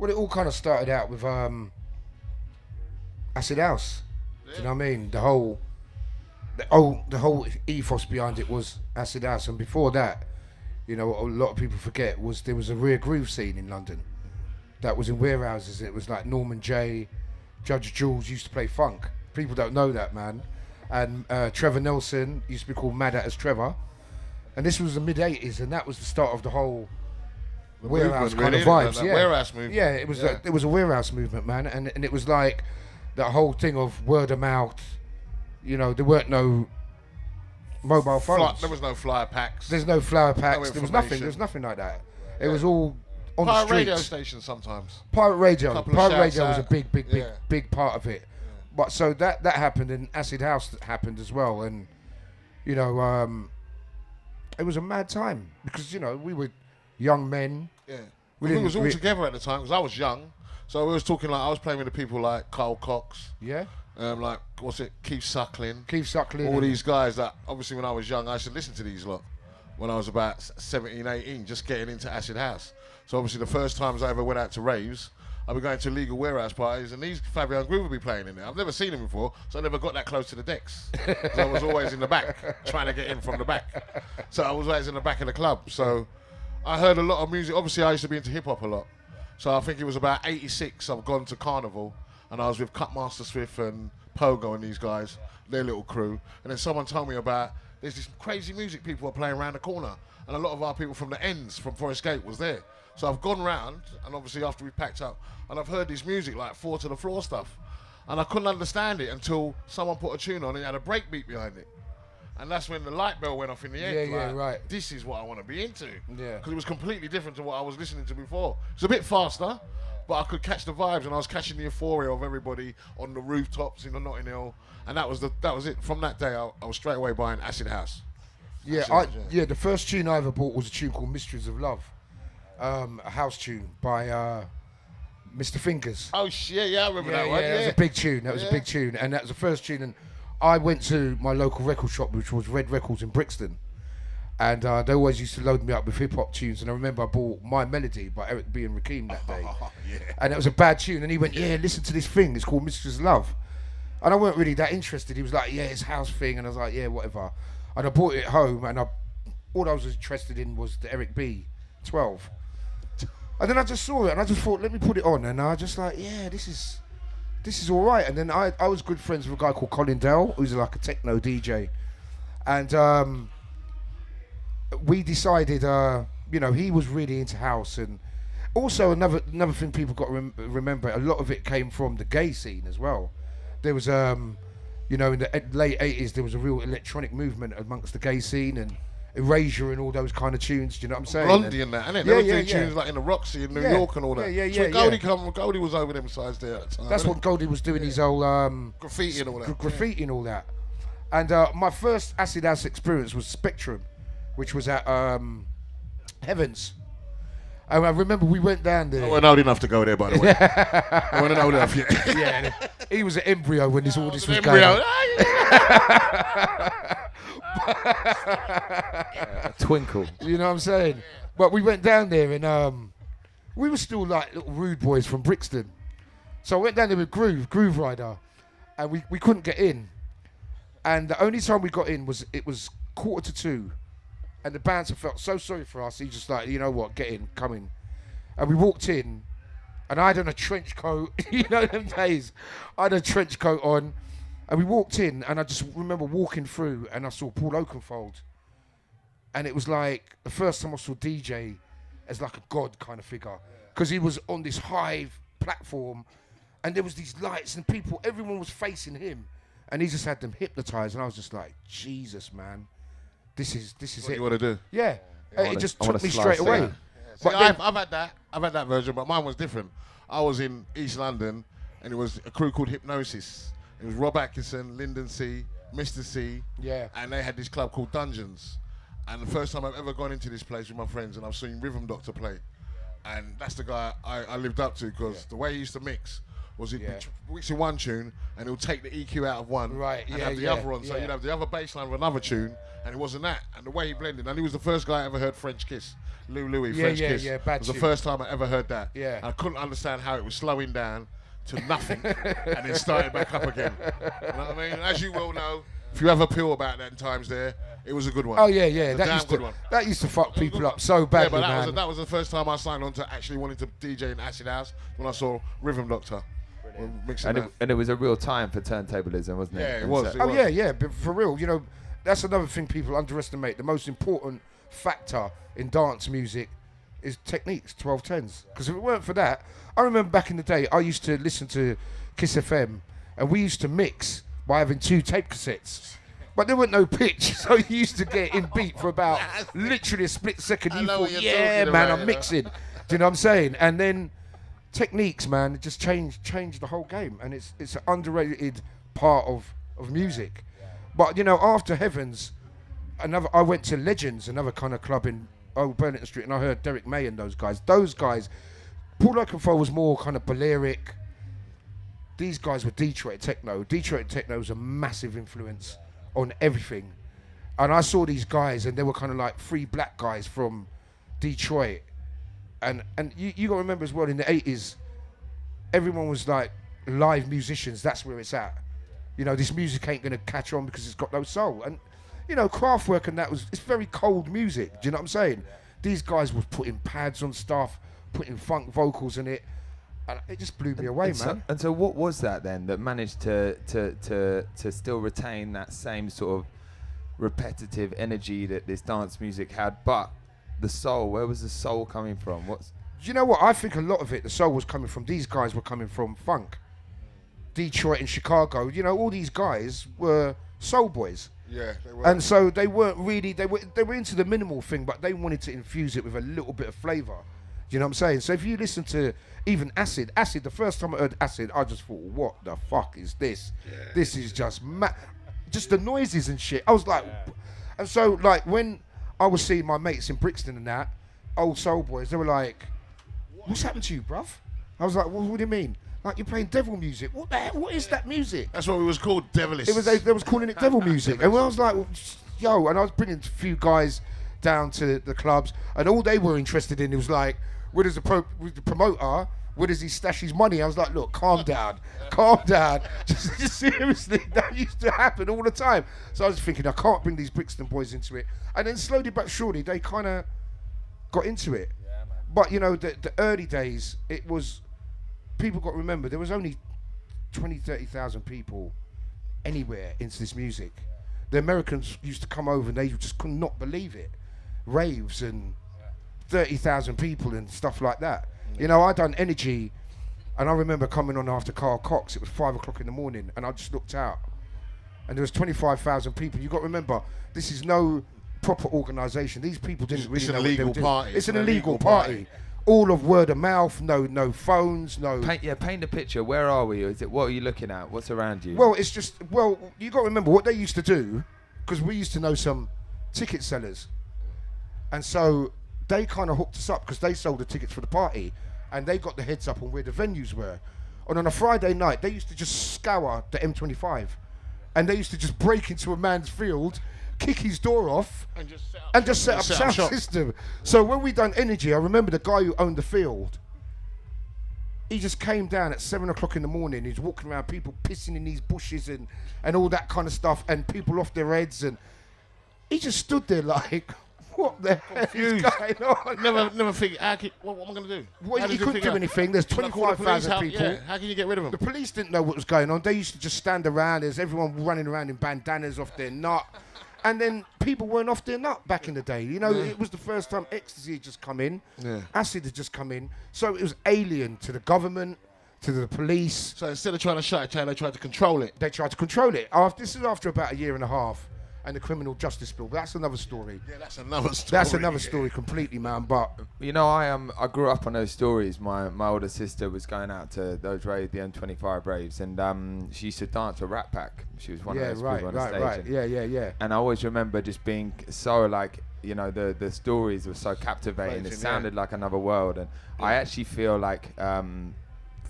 Well, it all kind of started out with Acid House. Do you know what I mean? The whole ethos behind it was Acid House, and before that, you know, what a lot of people forget was there was a rear groove scene in London that was in warehouses. It was like Norman J, Judge Jules used to play funk. People don't know that, man. And Trevor Nelson used to be called Mad as Trevor. And this was the mid '80s, and that was the start of the whole warehouse kind of vibes. That warehouse movement. Yeah, it was. It was a warehouse movement, man, and it was like that whole thing of word of mouth. You know, there weren't no mobile phones. There was no flyer packs. There's no flower packs. There was nothing. There was nothing like that. It was all on the streets. Pirate radio stations sometimes. Pirate radio. Pirate radio was a big part of it. But so that happened, and Acid House happened as well, and you know, it was a mad time because you know we were young men. Yeah, we was all together at the time because I was young, so we was talking like I was playing with the people like Carl Cox. Yeah. Like what's it? Keith Suckling. All these guys that obviously when I was young I used to listen to these lot when I was about 17, 18, just getting into Acid House. So obviously the first times I ever went out to raves, I'd be going to legal warehouse parties and these Fabio and Randall would be playing in there. I've never seen them before, so I never got that close to the decks. So I was always in the back, trying to get in from the back. So I was always in the back of the club. So I heard a lot of music. Obviously I used to be into hip hop a lot. So I think it was about 86 I've gone to Carnival and I was with Cutmaster Swift and Pogo and these guys, their little crew. And then someone told me about there's this crazy music people are playing around the corner. And a lot of our people from the ends, from Forest Gate, was there. So I've gone round, and obviously after we packed up, and I've heard this music, like 4 to the floor stuff. And I couldn't understand it until someone put a tune on and it had a breakbeat behind it. And that's when the light bell went off in the head. Yeah, right. This is what I want to be into. Yeah. Because it was completely different to what I was listening to before. It's a bit faster, but I could catch the vibes, and I was catching the euphoria of everybody on the rooftops in the Notting Hill. And that was it. From that day, I was straight away buying Acid House. Yeah, the first tune I ever bought was a tune called Mysteries of Love. A house tune by Mr. Fingers. Oh shit, yeah, I remember that one. Yeah, it was a big tune. That was a big tune, and that was the first tune. And I went to my local record shop, which was Red Records in Brixton, and they always used to load me up with hip hop tunes. And I remember I bought My Melody by Eric B and Rakim that day, and it was a bad tune. And he went, "Yeah, listen to this thing. It's called Mysteries of Love," and I weren't really that interested. He was like, "Yeah, it's house thing," and I was like, "Yeah, whatever." And I bought it home, and all I was interested in was the Eric B 12. And then I just saw it, and I just thought, let me put it on. And I just like, yeah, this is all right. And then I was good friends with a guy called Colin Dell, who's like a techno DJ. And we decided, you know, he was really into house. And also another thing people got to remember, a lot of it came from the gay scene as well. There was, you know, in the late 80s, there was a real electronic movement amongst the gay scene, and Erasure and all those kind of tunes, do you know what I'm saying? Blondie and that, innit? They were doing tunes like in the Roxy in New York and all that. Goldie was over them sides there at the time. That's what Goldie was doing, his old graffiti and all that. Graffiti and all that. And my first Acid House experience was Spectrum, which was at Heavens. And I remember we went down there. I wasn't old enough to go there, by the way. I wasn't old enough yet. Yeah, he was an embryo when all this was going on. A twinkle. You know what I'm saying? But we went down there, and we were still like little rude boys from Brixton. So I went down there with Groove Rider, and we couldn't get in. And the only time we got in was 1:45. And the bouncer felt so sorry for us. He just like, you know what, get in, come in. And we walked in, and I had on a trench coat. You know them days. I had a trench coat on, and we walked in, and I just remember walking through, and I saw Paul Oakenfold. And it was like the first time I saw DJ as like a god kind of figure, because he was on this high platform, and there was these lights, and people, everyone was facing him, and he just had them hypnotized, and I was just like, Jesus, man. This is what it. You want to do? Yeah, it just took me straight away. Yeah. But I've had that version, but mine was different. I was in East London, and it was a crew called Hypnosis. It was Rob Atkinson, Lyndon C, Mr. C, and they had this club called Dungeons. And the first time I've ever gone into this place with my friends, and I've seen Rhythm Doctor play, and that's the guy I lived up to, because the way he used to mix was it Yeah. mixing one tune and he'll take the EQ out of one Right, and yeah, have the yeah, other on. So yeah. you'd have the other bass line of another tune, and it wasn't that. And the way he blended, and he was the first guy I ever heard French Kiss. Louis, Yeah, French yeah, Kiss. yeah, It bad was the tune. first time I ever heard that. Yeah. I couldn't understand how it was slowing down to nothing and then started back up again. You know what I mean? As you well know, if you have a pill about that in times there, it was a good one. Oh yeah, yeah. It was a That used good to one. that used to fuck people up so badly, Yeah, but man. that was the first time I signed on to actually wanting to DJ in Acid House when I saw Rhythm Doctor. Mixing And that. it was a real time for turntablism, wasn't it? Yeah, it And was. so- Oh yeah, yeah. But for real, you know, that's another thing people underestimate. The most important factor in dance music is techniques, 1210s. Because if it weren't for that, I remember back in the day, I used to listen to Kiss FM, and we used to mix by having 2 tape cassettes. But there wasn't no pitch, so you used to get in beat for about literally a split second. I You know thought, what you're yeah, talking man, about, I'm you know." mixing. Do you know what I'm saying? And then techniques, man, it just changed the whole game, and it's an underrated part of music. But you know, after Heavens, I went to Legends, another kind of club in Old Burlington Street, and I heard Derek May and those guys. Paul Oakenfold was more kind of Balearic. These guys were Detroit techno. Detroit techno was a massive influence on everything. And I saw these guys, and they were kind of like 3 black guys from Detroit. And you got to remember as well, in the 80s, everyone was like live musicians. That's where it's at. You know, this music ain't going to catch on because it's got no soul. And, you know, Kraftwerk and it's very cold music. Do you know what I'm saying? These guys were putting pads on stuff, putting funk vocals in it. And it just blew me away, man. And so what was that then that managed to still retain that same sort of repetitive energy that this dance music had, but the soul, where was the soul coming from? Do you know what? I think a lot of it, the soul was coming from, these guys were coming from funk. Detroit and Chicago, you know, all these guys were soul boys. Yeah, they were. And so they weren't really, they were into the minimal thing, but they wanted to infuse it with a little bit of flavour. You know what I'm saying? So if you listen to even Acid, the first time I heard Acid, I just thought, what the fuck is this? Yeah. This is just just the noises and shit. I was like, and so like when I was seeing my mates in Brixton and that, old soul boys, they were like, what's happened to you, bruv? I was like, well, what do you mean? Like, you're playing devil music. What the hell? What is that music? That's what it was called, devilish. They was calling it devil music. And I was like, yo, and I was bringing a few guys down to the clubs, and all they were interested in, it was like, where does the promoter, where does he stash his money? I was like, look, calm down. Just seriously, that used to happen all the time. So I was thinking, I can't bring these Brixton boys into it. And then slowly but surely, they kind of got into it. Yeah, man. But, you know, the early days, it was, people got to remember, there was only 20, 30,000 people anywhere into this music. The Americans used to come over and they just could not believe it. Raves and 30,000 people and stuff like that. You know, I done Energy, and I remember coming on after Carl Cox. It was 5 o'clock in the morning, and I just looked out, and there was 25,000 people. You got to remember, this is no proper organisation. These people didn't really know what they were doing. It's an illegal party. All of word of mouth. No phones. No. Paint a picture. Where are we? Is it, what are you looking at? What's around you? Well, it's just, you got to remember what they used to do, because we used to know some ticket sellers, and so they kind of hooked us up because they sold the tickets for the party, and they got the heads up on where the venues were. And on a Friday night, they used to just scour the M25, and they used to just break into a man's field, kick his door off, and just set up sound system. So when we done Energy, I remember the guy who owned the field. He just came down at 7 o'clock in the morning. He's walking around, people pissing in these bushes and all that kind of stuff, and people off their heads, and he just stood there like, what the hell is going on? Never think, what am I going to do? Well, he couldn't do anything. There's 25,000 people. Yeah. How can you get rid of them? The police didn't know what was going on. They used to just stand around. There's everyone running around in bandanas off their nut. And then people weren't off their nut back in the day. You know, it was the first time ecstasy had just come in. Yeah. Acid had just come in. So it was alien to the government, to the police. So instead of trying to shut it down, they tried to control it. They tried to control it. This is after about a year and a half. And the criminal justice bill, but that's another story. Yeah, that's another story. That's another story completely, man. But you know, I grew up on those stories. My older sister was going out to those raves, the M25 raves, and she used to dance a Rat Pack. She was one of those people on the stage. Right. Yeah. And I always remember just being so like, you know, the stories were so captivating. It sounded like another world, and I actually feel like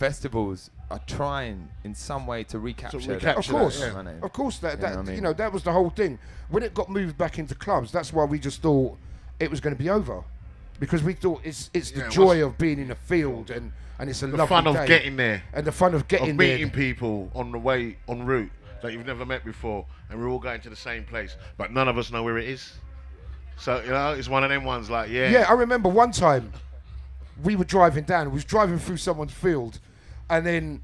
festivals are trying in some way to recapture that. recapture Of course, that, money. of course. That You know what I mean? you know, that was the whole thing. When it got moved back into clubs, that's why we just thought it was going to be over, because we thought it's the joy of being in a field and it's a The lovely fun of day. getting there, And the fun of getting of there. meeting people on the way, en route, that you've never met before, and we're all going to the same place, but none of us know where it is. So, you know, it's one of them ones like, Yeah, I remember one time we were driving down. We was driving through someone's field, and then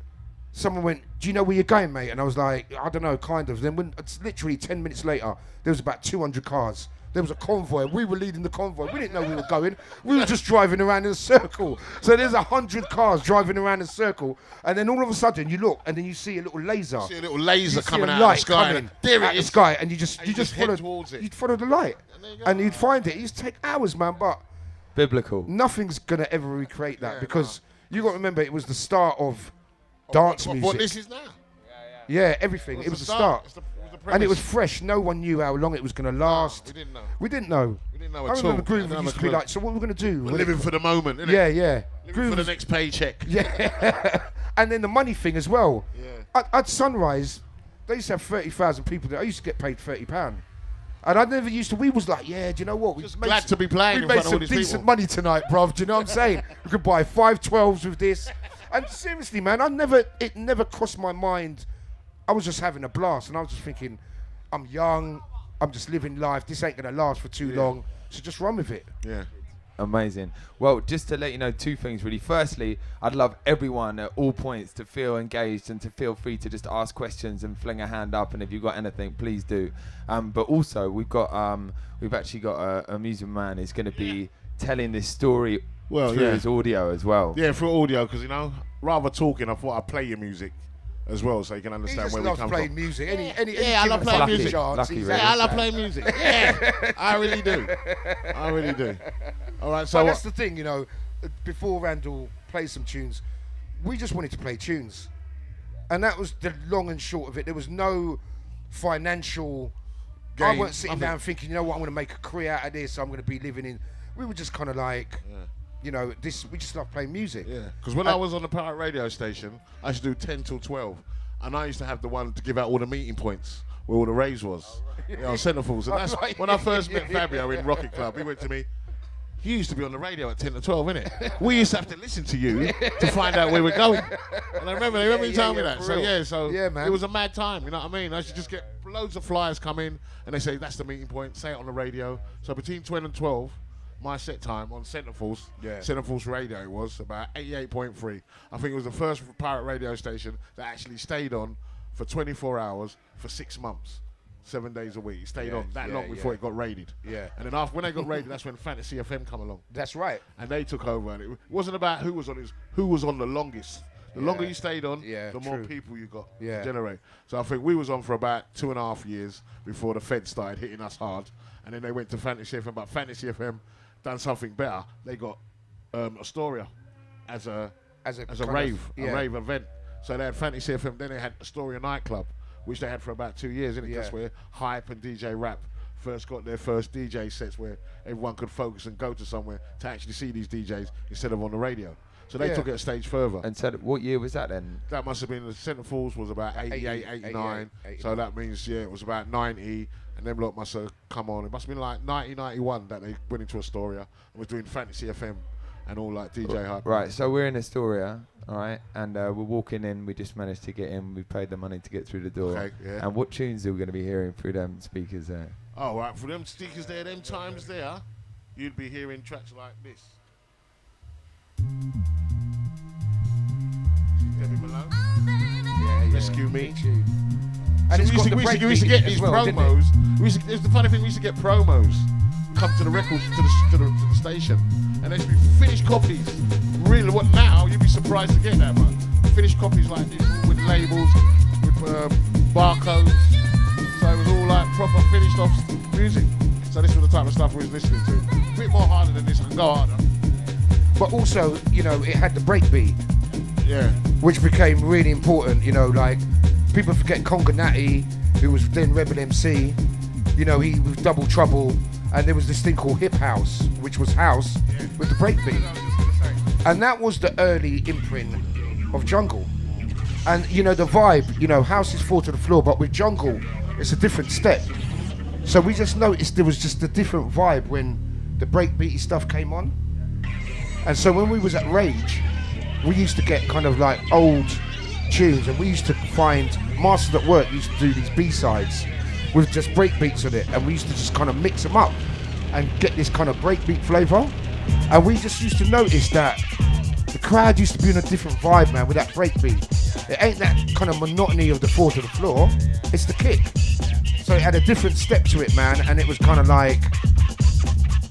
someone went, "Do you know where you're going, mate?" And I was like, "I don't know, kind of." Then when it's literally 10 minutes later, there was about 200 cars. There was a convoy. We were leading the convoy. We didn't know we were going. We were just driving around in a circle. So there's 100 cars driving around in a circle, and then all of a sudden you look, and then you see a little laser. see a little laser You see coming a out of the light sky. coming And there out it the is. sky, and you just And you just head follow towards it. You'd follow the light, there you go. and you'd find it. It used to take hours, man, but Biblical. nothing's gonna ever recreate that, Yeah, because you got to remember it was the start of dance music. What this is now. Yeah, everything. It was the start. It's the And it was premise. fresh. No one knew how long it was going to last. We didn't know. We didn't know. We didn't know I at remember all. Groove Didn't used have to a be clue. like, "So what are we going to do?" We're living for the moment, innit? Yeah, yeah. Living Groove for the was- next paycheck. Yeah. And then the money thing as well. Yeah. At Sunrise, they used to have 30,000 people there. I used to get paid £30. And I never used to. We was like, yeah, do you know what? We Just made glad to be playing We in made front of all some these decent people. money tonight, bruv. Do you know what I'm saying? We could buy 512s with this. And seriously, man, it never crossed my mind. I was just having a blast, and I was just thinking, I'm young, I'm just living life. This ain't gonna last for too long, so just run with it. Yeah. Amazing. Well, just to let you know, two things really. Firstly, I'd love everyone at all points to feel engaged and to feel free to just ask questions and fling a hand up. And if you've got anything, please do. But also, we've actually got a music man who's going to be telling this story through his audio as well. Yeah, through audio, because, you know, rather talking, I thought I'd play your music as well, so you can He understand just where we loves come playing from. music. Any I love given playing fucking music. chance, Lucky he's really. Yeah, I out. love playing music. Yeah, I really do. I really do. All right, so But that's the thing, you know. Before Randall plays some tunes, we just wanted to play tunes, and that was the long and short of it. There was no financial. I Gain, weren't sitting nothing. down thinking, you know what, I'm going to make a career out of this. I'm going to be living in. We were just kind of like, you know, this. We just love playing music. Yeah, because when I was on the pirate radio station, I used to do 10 till 12, and I used to have the one to give out all the meeting points where all the raves was. You know, centerfolds. And that's Right. when I first met Fabio in Rocket Club. He went to me, "You used to be on the radio at 10 to 12, innit? We used to have to listen to you to find out where we're going." And I remember you telling me that. for So real. Yeah, man. it was a mad time. You know what I mean? I used to just get loads of flyers come in, and they say that's the meeting point. Say it on the radio. So between 10 and 12. My set time on Centerforce, Centerforce Radio it was about 88.3. I think it was the first pirate radio station that actually stayed on for 24 hours for 6 months, 7 days a week. It stayed on that long before it got raided. Yeah. And then when they got raided, that's when Fantasy FM come along, That's right. and they took over. And it wasn't about who was on the longest. The longer you stayed on, the more true. people you got Yeah. to generate. So I think we was on for about 2.5 years before the Fed started hitting us hard, and then they went to Fantasy FM. But Fantasy FM done something better. They got Astoria as a As a kind of- rave, yeah. a rave event. So they had Fantasy FM. Then they had Astoria nightclub, which they had for about 2 years. And Yeah. that's where Hype and DJ Rap first got their first DJ sets, where everyone could focus and go to somewhere to actually see these DJs instead of on the radio. So they Yeah. took it a stage further. And so, what year was that then? That must have been the Centerfolds was about 88, 89. 88. So that means, it was about 90. And them lot must have come on. It must have been like 90, 91 that they went into Astoria and was doing Fantasy FM and all like DJ Hype. Right, so we're in Astoria, all right, and we're walking in. We just managed to get in. We paid the money to get through the door. Okay, yeah. And what tunes are we going to be hearing through them speakers there? Oh, right. For them stickers there, them times there, you'd be hearing tracks like this. Debbie Malone. Yeah, Rescue Me. And So it's we got used, the we, used to, break we used to beat get as these well, didn't it? promos. It's the funny thing, we used to get promos come to the records to the station, and there'd be finished copies. Really, what now? You'd be surprised to get that, but finished copies like this with labels, with barcodes. So it was all like proper finished off music. So this was the type of stuff we was listening to. A bit more harder than this, and go harder. But also, you know, it had the break beat, Yeah. which became really important. You know, like people forget Conga Natty, who was then Rebel MC. You know, he was Double Trouble, and there was this thing called Hip House, which was house with the break beat. And that was the early imprint of jungle. And you know the vibe, you know, houses fall to the floor, but with jungle, it's a different step. So we just noticed there was just a different vibe when the breakbeaty stuff came on. And so when we was at Rage, we used to get kind of like old tunes, and we used to find Masters at Work used to do these B-sides with just breakbeats on it, and we used to just kind of mix them up and get this kind of breakbeat flavour. And we just used to notice that the crowd used to be in a different vibe, man, with that breakbeat. It ain't that kind of monotony of the fall to the floor, it's the kick. So it had a different step to it, man, and it was kind of like,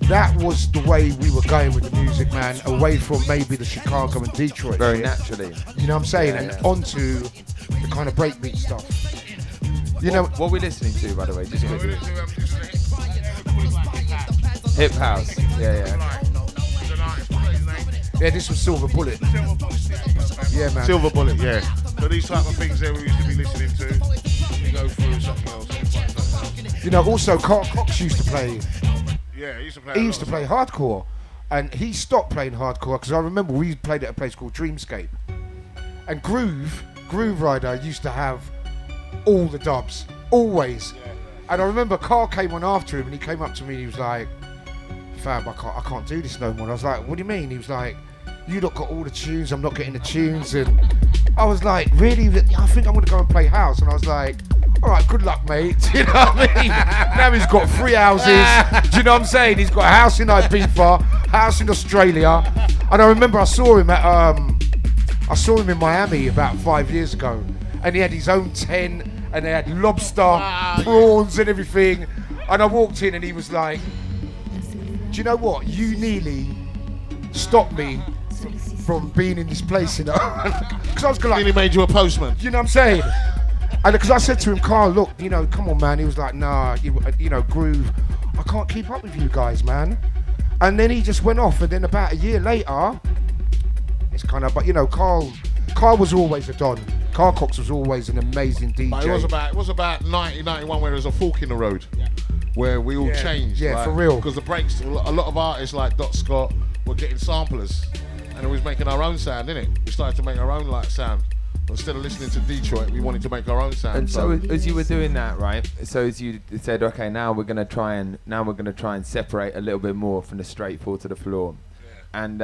that was the way we were going with the music, man, away from maybe the Chicago and Detroit. Very shit. naturally. You know what I'm saying? Yeah, and yeah. onto the kind of breakbeat stuff. You know, What are we listening to, by the way? Just quickly. We're gonna do, Hip house. Yeah. yeah, this was Silver Bullet. Yeah, man. Silver Bullet, yeah. So these type of things there we used to be listening to. We go through something else. You know, also Carl Cox used to play. Yeah, he used to play. He used to play hardcore, and he stopped playing hardcore because I remember we played at a place called Dreamscape, and Groove Rider used to have all the dubs, always. Yeah. And I remember Carl came on after him, and he came up to me and he was like, "Fab, I can't do this no more." And I was like, "What do you mean?" He was like, "You lot got all the tunes, I'm not getting the tunes." And I was like, "Really? I think I'm gonna go and play house." And I was like, "All right, good luck, mate." Do you know what I mean? Now he's got 3 houses. Do you know what I'm saying? He's got a house in Ibiza, house in Australia. And I remember I saw him in Miami about 5 years ago, and he had his own tent, and they had lobster, prawns, and everything. And I walked in, and he was like, "Do you know what? You nearly stopped me from being in this place, you know." Because I was like, Nearly made you a postman. you know what I'm saying? And because I said to him, "Carl, look, you know, come on, man." He was like, "Nah, you know, Groove, I can't keep up with you guys, man." And then he just went off, and then about a year later, it's kind of, but you know, Carl was always a don. Carl Cox was always an amazing DJ. But it was about 90, 91 where there was a fork in the road, where we all changed. Yeah, for real. Because the breaks, a lot of artists like Dot Scott were getting samplers, and we was making our own sound, innit? We started to make our own like sound. Instead of listening to Detroit, we wanted to make our own sound. And so as you were doing that, right? So as you said, okay, now we're gonna try and separate a little bit more from the straight fall to the floor. And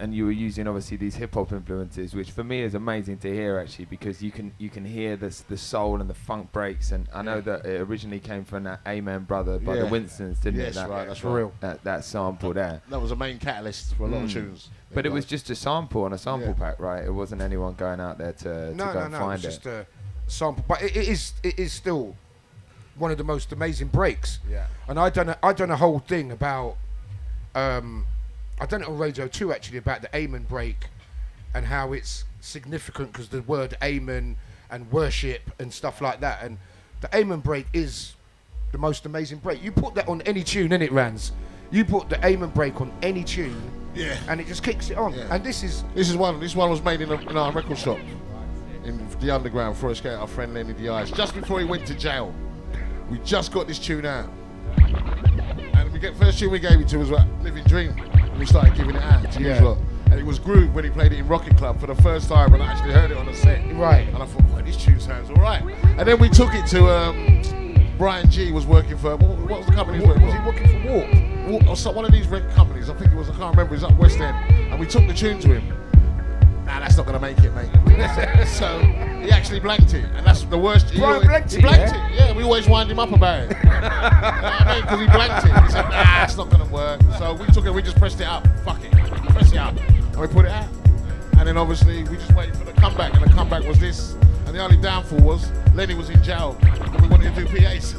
you were using obviously these hip hop influences, which for me is amazing to hear actually, because you can hear the soul and the funk breaks, and I know that it originally came from that Amen Brother by the Winstons, didn't it? Yes, right, that's for real. That sample there. That was a main catalyst for a lot of tunes. But it was just a sample on a sample pack, right? It wasn't anyone going out there to go and It find was just a sample, but it is still one of the most amazing breaks. Yeah. And I done a whole thing about I done it on Radio 2 actually about the Amen break and how it's significant because the word Amen and worship and stuff like that. And the Amen break is the most amazing break. You put that on any tune, innit, Rans? You put the Amen break on any tune, and it just kicks it on. Yeah. And this one was made in our record shop in the underground for our friend Lenny D.I.'s just before he went to jail. We just got this tune out, and first tune we gave it to was Living Dream. And we started giving it out to you lot. And it was Groove when he played it in Rocket Club for the first time, and I actually heard it on a set. Right. And I thought, oh, this tune sounds all right. And then we took it to Brian G was working for what was the company? was he working for Warp? Or one of these rent companies. I think it was. I can't remember. It was up West End, and we took the tune to him. Nah, that's not gonna make it, mate. So he actually blanked it, and that's the worst. Brian blanked it. Yeah, we always wind him up about it. You know what I mean? Because he blanked it. He said, "Nah, it's not gonna work." So we took it. We just pressed it up. Fuck it, press it up, and we put it out. And then obviously we just waited for the comeback, and the comeback was this. And the only downfall was Lenny was in jail, and we wanted to do PAs.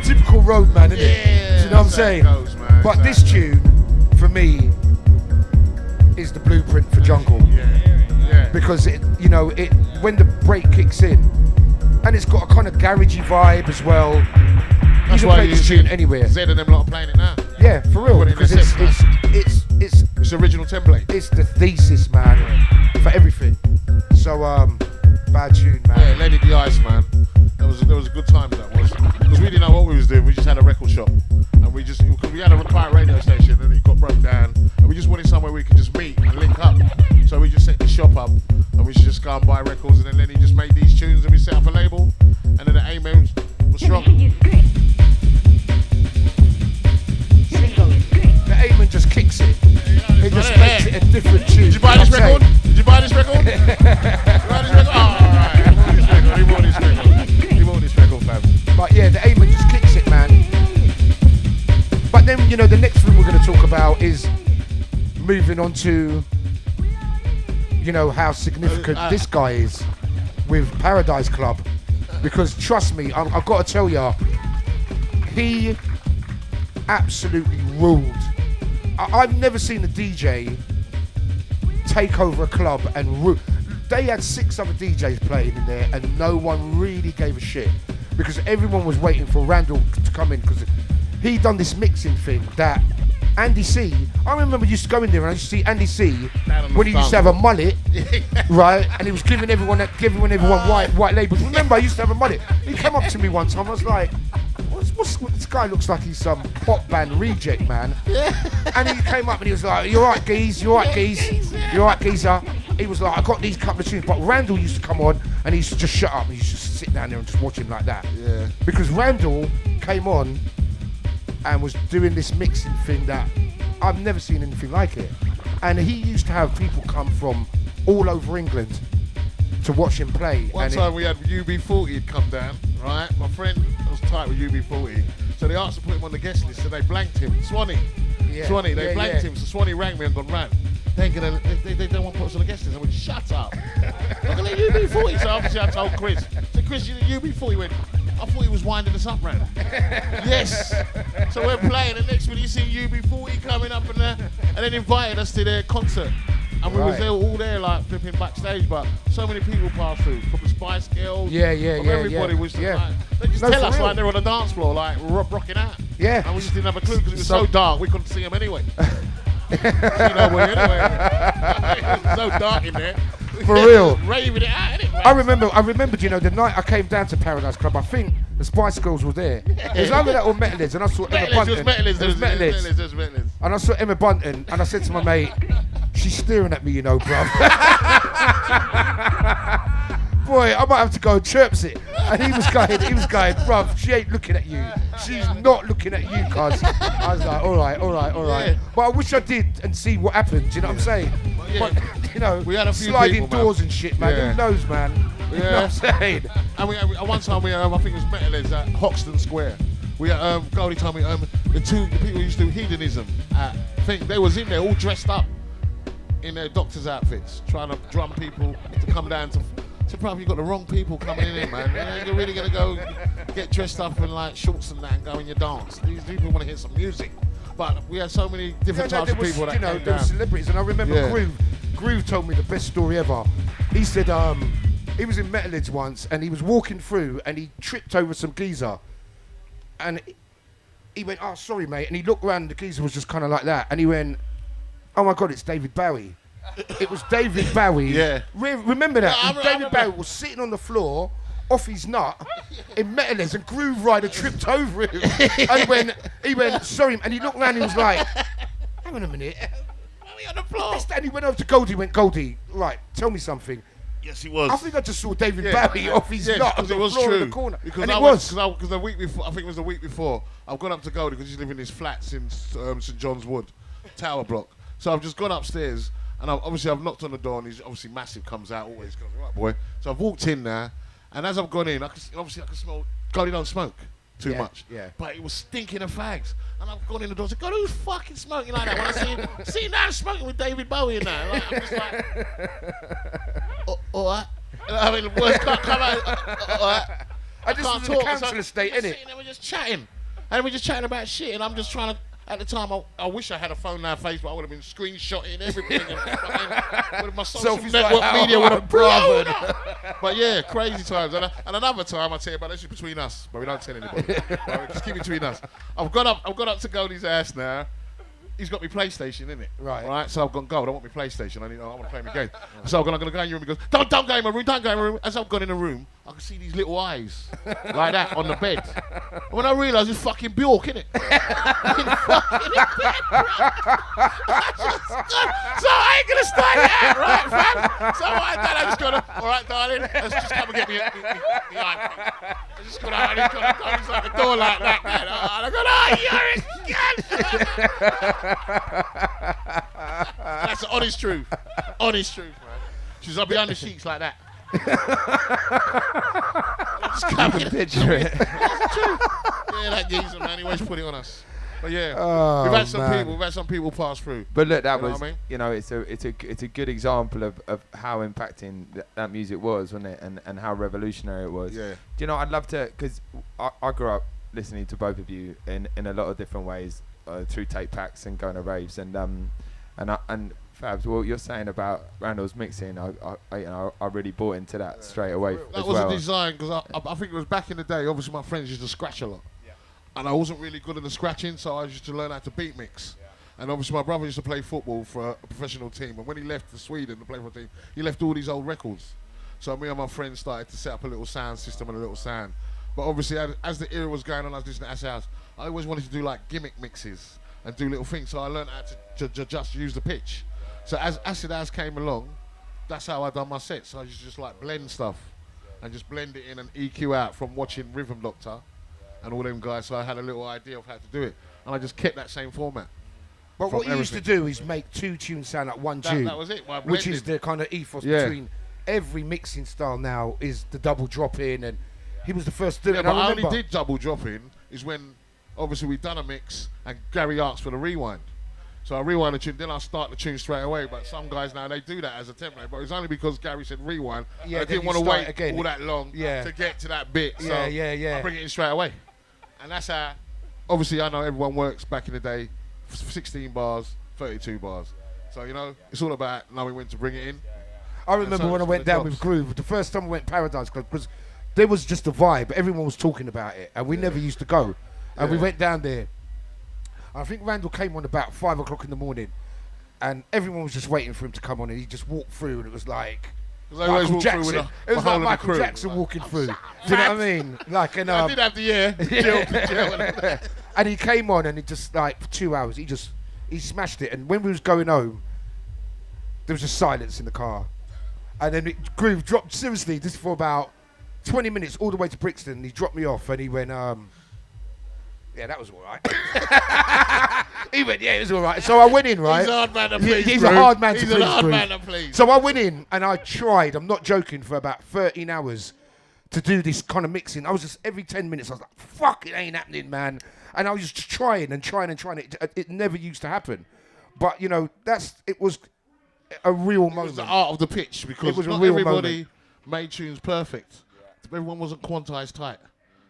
Typical road man, isn't it? Do you know what I'm saying? Goes, man, but this tune, for me, is the blueprint for jungle. Yeah. Because it when the break kicks in, and it's got a kind of garagey vibe as well. That's you can why play this tune anywhere. Zed and them lot are playing it now. Yeah, for real. Put it in Because the set, it's original template. it's the thesis, man, for everything. So bad tune, man. Yeah, Lenny the Ice, man. There was a good time that was. Because we didn't know what we was doing. We just had a record shop, and because we had a pirate radio station, and it got broke down, and we just wanted somewhere we could just buy records, and then he just made these tunes, and we set up a label, and then the Amen was strong. The Amen just kicks it. It just makes it a different tune. Did you buy this record? Did you buy this record? You buy this record? Oh, alright. He bought this record, fam. But yeah, the Amen just kicks it, man. But then, you know, the next thing we're going to talk about is moving on to, you know, how significant this guy is with Paradise Club. Because trust me, I've got to tell ya, he absolutely ruled. I've never seen a DJ take over a club and rule. They had 6 other DJs playing in there and no one really gave a shit. Because everyone was waiting for Randall to come in, because he done this mixing thing that Andy C, I remember used to go in there and I used to see Andy C when he used to have a mullet, right? And he was giving everyone white labels. Remember, I used to have a mullet. He came up to me one time, I was like, what's this guy looks like he's some pop band reject, man. And he came up and he was like, you alright, Geese? You alright, Geese? You alright, Geezer? He was like, I got these couple of tunes. But Randall used to come on and he used to just shut up and he used to just sit down there and just watch him like that. Yeah. Because Randall came on and was doing this mixing thing that I've never seen anything like it. And he used to have people come from all over England to watch him play. One time we had UB40 come down, right? My friend was tight with UB40. So they asked to put him on the guest list, so they blanked him. Swanee, they blanked him. So Swanee rang me and gone, Ran, they don't want to put us on the guest list. I went, shut up. Look at the UB40. So obviously I told Chris. So Chris, UB40 went, I thought he was winding us up, Ran. Yes. So we're playing, and next minute you see UB40 coming up and then invited us to their concert. And we was there, all there, like flipping backstage, but so many people passed through from the Spice Girls. Everybody was just like, they just tell us like they're on the dance floor, like rocking out. Yeah. And we just didn't have a clue because it was so dark we couldn't see them anyway. It was so dark in there. For real. Raving it out, innit? I remembered, you know, the night I came down to Paradise Club, I think the Spice Girls were there. It was either that or Metalheads, and I saw Emma Bunton. It was Metalheads. And I saw Emma Bunton, and I said to my mate, she's staring at me, you know, bruv. Boy, I might have to go and chirps it. And he was going, bruv, she ain't looking at you. She's not looking at you, cuz. I was like, all right. Yeah. But I wish I did and see what happened, you know what I'm saying? Yeah. But, you know, we had a few sliding people, doors and shit, man. Yeah. Who knows, man? You know what I'm saying? And one time I think it was Metalheads at Hoxton Square. We Goldie told me the people who used to do hedonism I think they was in there all dressed up in their doctor's outfits, trying to drum people to come down to probably you got the wrong people coming in here, man. You're really gonna go get dressed up in like shorts and that and go in your dance. These people want to hear some music. But we had so many different types of people that you know, came there down. were celebrities, and I remember Groove told me the best story ever. He said he was in Metalheads once and he was walking through and he tripped over some geezer and he went, oh sorry mate, and he looked around and the geezer was just kind of like that and he went, oh my god, it's David Bowie. It was David Bowie. Yeah. Remember that? Yeah, David Bowie was sitting on the floor off his nut in Metalheads and Groove Rider tripped over him and he went sorry, and he looked around and he was like, hang on a minute, On the floor. and he went over to Goldie, Goldie, right, tell me something. Yes, he was. I think I just saw David Bowie off his nut on the floor in the corner. Because because the week before, I think it was the week before, I've gone up to Goldie because he's living in his flats in St John's Wood, Tower Block. So I've just gone upstairs and I've knocked on the door and he's obviously massive, comes out, always comes, right boy. So I've walked in there and as I've gone in, I can smell, Goldie don't smoke too much. Yeah. But it was stinking of fags. And I've gone in the door and said, God, who's fucking smoking like that? When I see him now smoking with David Bowie in there. Like, I'm just like, all right. I mean, the words can't come out. All right. I just was in the council estate, innit? And we're just chatting. And we're just chatting about shit. And I'm just trying to, at the time, I wish I had a phone nowadays, but I would have been screenshotting everything. And my social network media would have blown up. But yeah, crazy times. And another time, I'll tell you about this, is between us, but we don't tell anybody. Right, just keep it between us. I've gone up to Goldie's house now, he's got me PlayStation, innit? Right. So I've gone gold. I want my PlayStation. I want to play my game. So I'm gonna go in your room. He goes, don't go in my room. Don't go in my room. As I've gone in the room, I can see these little eyes like that on the bed. And when I realised it's fucking Bjork, innit? Fucking in bed, bro. So I ain't gonna start it out, right, fam? So what I done, I just gonna, all right, darling, let's just come and get me the iPhone. I just gonna, he's like the door like that. And I go, that's the honest truth. Honest truth, man. She's up behind the sheets like that. Just come in. Picture it. That's the truth. Yeah, that geezer, man. He always put it on us. But yeah, we've had some people pass through. But look, that You know was, what I mean? you know, it's a good example of how impacting that music was, wasn't it? And how revolutionary it was. Yeah. Do you know, I'd love to, because I grew up listening to both of you in a lot of different ways, through tape packs and going to raves, and Fabs, what you're saying about Randall's mixing, I really bought into that straight away That as was well. a design because I think it was back in the day. Obviously, my friends used to scratch a lot, and I wasn't really good at the scratching, so I used to learn how to beat mix. And obviously, my brother used to play football for a professional team, and when he left for Sweden to play for a team, he left all these old records. So me and my friends started to set up a little sound system and a little sound. But obviously, as the era was going on, I was listening to Acid House. I always wanted to do like gimmick mixes and do little things, so I learned how to just use the pitch. So as Acid House came along, that's how I done my sets. So I used to just like blend stuff and just blend it in and EQ out from watching Rhythm Doctor and all them guys. So I had a little idea of how to do it, and I just kept that same format. But what you used to do is make two tunes sound like one tune. That was it. Which is the kind of ethos between every mixing style now is the double drop in, and he was the first to do it. But I only did double drop in is when obviously we'd done a mix and Gary asked for the rewind. So I rewind the tune, then I'll start the tune straight away. But some guys now, they do that as a template. But it's only because Gary said rewind. Yeah, I didn't want to wait all that long to get to that bit. So I bring it in straight away. And that's how, obviously I know everyone works back in the day, 16 bars, 32 bars. So, you know, it's all about knowing when to bring it in. I remember when I went down with Groove, the first time I went Paradise Club, because there was just a vibe. Everyone was talking about it, and we never used to go. And we went down there. I think Randall came on about 5 o'clock in the morning, and everyone was just waiting for him to come on, and he just walked through, and it was like Michael Jackson. It was like Michael Jackson walking through. Do you know what I mean? Like, and I did have the and he came on, and he just like for 2 hours, he smashed it. And when we was going home, there was just silence in the car, and then Groove dropped seriously. This for about 20 minutes, all the way to Brixton. And he dropped me off, and he went, yeah, that was all right. He went, yeah, it was all right. So I went in, right? He's a hard man to please. He's a hard man to please. He's a hard man to please. So I went in and I tried, I'm not joking, for about 13 hours to do this kind of mixing. I was just, every 10 minutes, I was like, fuck, it ain't happening, man. And I was just trying and trying and trying. It never used to happen. But, you know, it was a real moment. It was the art of the pitch, because not everybody made tunes perfect. Everyone wasn't quantized tight.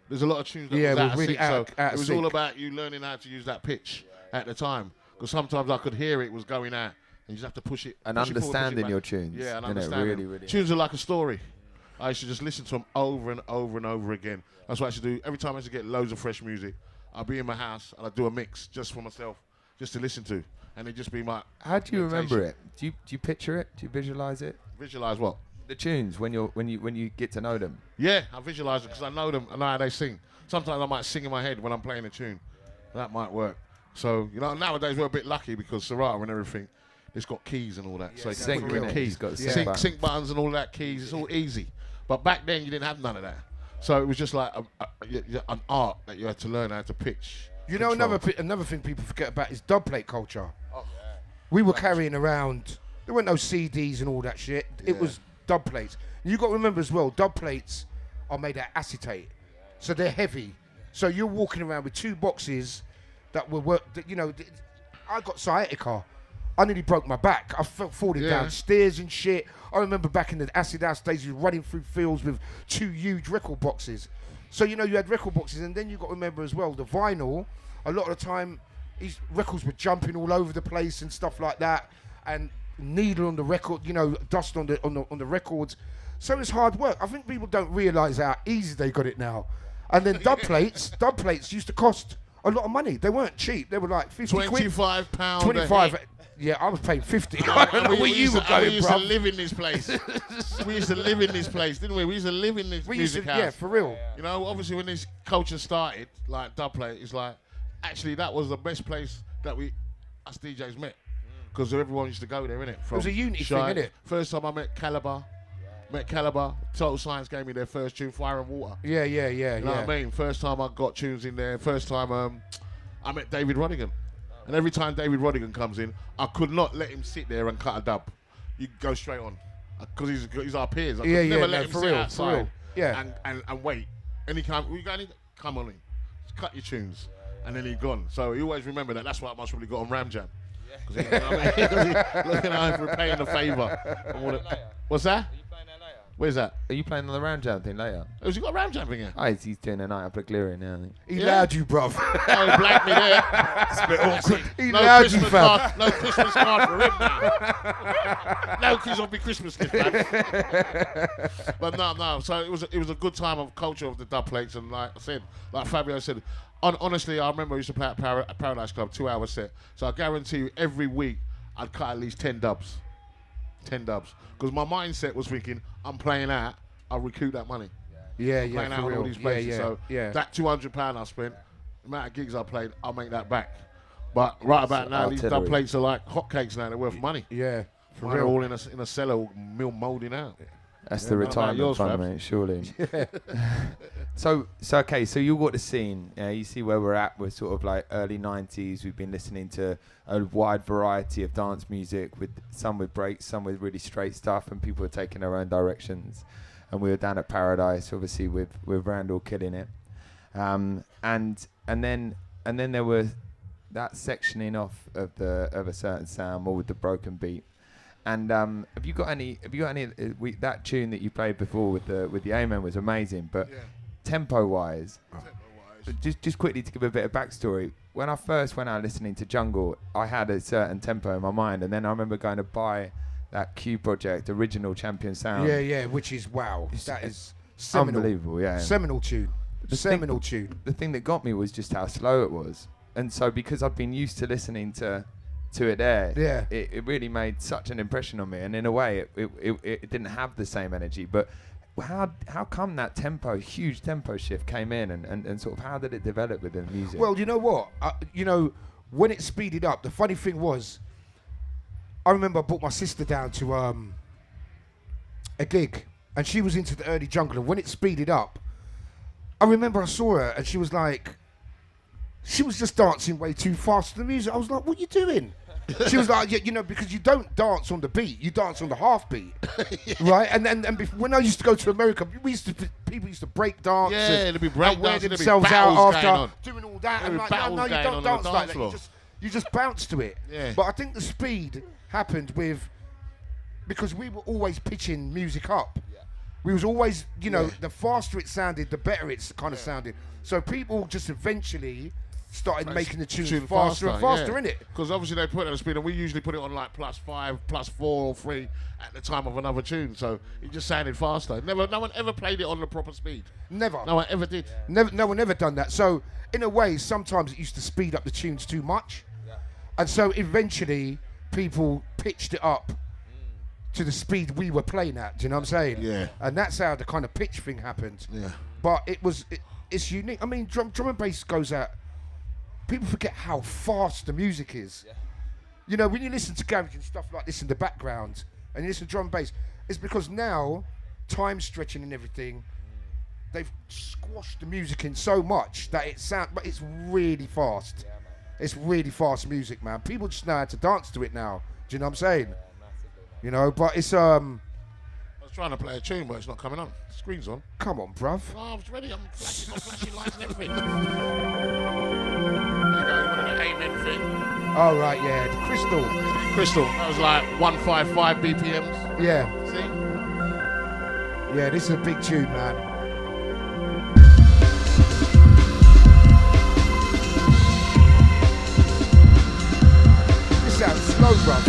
There's a lot of tunes that was out of sync, so it was all about you learning how to use that pitch at the time. Because sometimes I could hear it was going out, and you just have to push it. And understanding your tunes. Yeah, and understanding. Really. Tunes are like a story. I used to just listen to them over and over and over again. That's what I used to do. Every time I used to get loads of fresh music, I'd be in my house and I'd do a mix just for myself, just to listen to. And it'd just be my How do you remember it? Do you picture it? Do you visualize it? Visualize what? The tunes when you get to know them. Yeah, I visualize them because I know them and know how they sing. Sometimes I might sing in my head when I'm playing a tune. That might work. So, you know, nowadays we're a bit lucky because Serato and everything, it's got keys and all that. Yeah, so sync, you can put keys. Got sync buttons and all that keys. It's all easy. But back then you didn't have none of that. So it was just like an art that you had to learn how to pitch. You know, another thing people forget about is dub plate culture. Oh, yeah. We were carrying around, there weren't no CDs and all that shit. Yeah. It was dub plates. You got to remember as well, dub plates are made of acetate. So they're heavy. So you're walking around with 2 boxes that were you know, I got sciatica. I nearly broke my back. I felt falling downstairs and shit. I remember back in the Acid House days, you were running through fields with 2 huge record boxes. So, you know, you had record boxes, and then you got to remember as well, the vinyl, a lot of the time, these records were jumping all over the place and stuff like that, and needle on the record, you know, dust on the records. So it's hard work. I think people don't realise how easy they got it now. And then dub plates used to cost a lot of money. They weren't cheap. They were like 50 quid. £25 25. a hit. Yeah, I was paying 50. I don't know where you were going, We used to bro. live in this place. We used to live in this place, didn't we? We used to live in this music house. Yeah, for real. You know, obviously when this culture started, like dubplate, it's like, actually that was the best place that us DJs met. Because everyone used to go there, innit? It was a unity thing, innit? First time I met Caliber. Total Science gave me their first tune, Fire and Water. Yeah. You know what I mean? First time I got tunes in there. First time I met David Rodigan. And every time David Rodigan comes in, I could not let him sit there and cut a dub. You go straight on. Because he's our peers. I could never let him sit outside and wait. Any time, we going in? Come on in. Just cut your tunes. And then he's gone. So you always remember that. That's why I must probably got on Ram Jam. Because you know what I mean? Looking at him for paying the favour. What's that? Where's that? Are you playing on the Ram Jam thing later? Has he got a Ram Jam thing here? Oh, he's doing a night up at Cleary now, I think. He allowed you, bruv. Oh, he blanked me there. It's a bit awkward. He No allowed you, Christmas fam. card. No Christmas card for him now. No kids on me Christmas gift, man. But no. So it was a good time of culture of the dub plates, and like I said, like Fabio said, honestly, I remember I used to play at Paradise Club, 2-hour set. So I guarantee you, every week I'd cut at least 10 dubs. 10 dubs. Because my mindset was thinking, I'm playing out, I'll recoup that money. Yeah, Playing out for on real. all these places. So yeah. that £200 I spent, the amount of gigs I played, I'll make that back. But right about now, these dub artillery. plates are like hotcakes now. They're worth money. Yeah, for They're real. all in a cellar, mill moulding out. That's the What about retirement yours, fund, Fabs? mate, surely. So okay, so you got the scene. You see where we're at. We're sort of like early 90s. We've been listening to a wide variety of dance music, with some with breaks, some with really straight stuff, and people are taking their own directions. And we were down at Paradise, obviously with Randall killing it. And then there was that sectioning off of a certain sound, more with the broken beat. And have you got any? That tune that you played before with the Amen was amazing, but tempo wise, just quickly to give a bit of backstory. When I first went out listening to Jungle, I had a certain tempo in my mind, and then I remember going to buy that Q Project original Champion Sound. Yeah, which is wow. That is seminal. Unbelievable, yeah. Seminal tune. The thing that got me was just how slow it was, and so because I've been used to listening to it there, it really made such an impression on me, and in a way it didn't have the same energy. But how come that huge tempo shift came in, and sort of how did it develop within the music? Well, you know what? When it speeded up, the funny thing was, I remember I brought my sister down to a gig, and she was into the early jungle, and when it speeded up, I remember I saw her, and she was just dancing way too fast to the music. I was like, what are you doing? She was like, because you don't dance on the beat, you dance on the half beat, right? And when I used to go to America, people used to break dance, there'd be break and wear dancing, there'd be themselves out battles after going on. doing all that. There'd And be like, battles no, you going don't on dance the like dance that. floor. You just bounce to it. Yeah. But I think the speed happened because we were always pitching music up. Yeah. We was always, the faster it sounded, the better it's kind of sounded. So people just eventually started making the tunes faster and faster, innit? Because obviously they put it on the speed, and we usually put it on like +5, +4 or 3 at the time of another tune. So it just sounded faster. No one ever played it on the proper speed. Never. No one ever did. No one ever done that. So in a way, sometimes it used to speed up the tunes too much. Yeah. And so eventually people pitched it up to the speed we were playing at. Do you know what I'm saying? Yeah. And that's how the kind of pitch thing happened. Yeah. But it's unique. I mean, drum and bass goes out. People forget how fast the music is. Yeah. When you listen to garage and stuff like this in the background, and you listen to drum and bass, it's because now, time stretching and everything, they've squashed the music in so much that but it's really fast. Yeah, it's really fast music, man. People just know how to dance to it now. Do you know what I'm saying? Yeah, massively. But it's I was trying to play a tune, but it's not coming on. The screen's on. Come on, bruv. Oh, I was ready. I'm flashing lights and everything. There you go. You wanted an Amen thing. Oh, right, yeah. The Crystal. That was like 155 BPMs. Yeah. See? Yeah, this is a big tune, man. This sounds slow, bruv.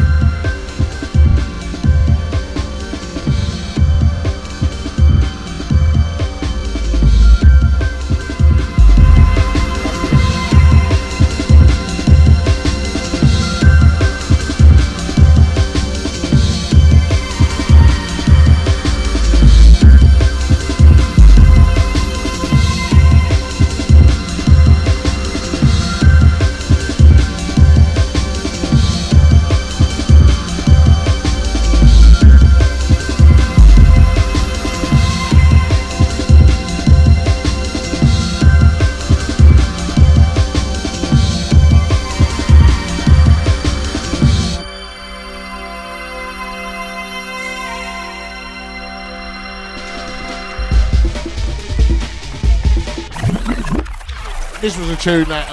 This was a tune that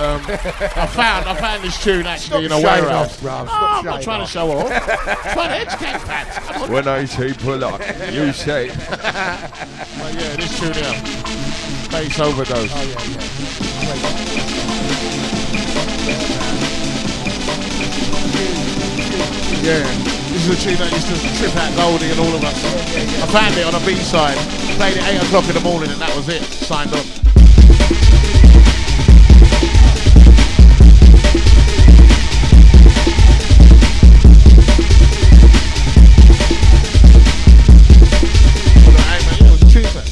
I found this tune actually in a warehouse. I'm not trying to show off. I'm trying to educate fans. Come on. When I say pull up, you say. But yeah, this tune here, Bass Overdose. Oh Yeah, this is a tune that used to trip out Goldie and all of us. I found it on a B-side, played it 8 o'clock in the morning and that was it, signed on. Hey man, yeah, it was a tune man.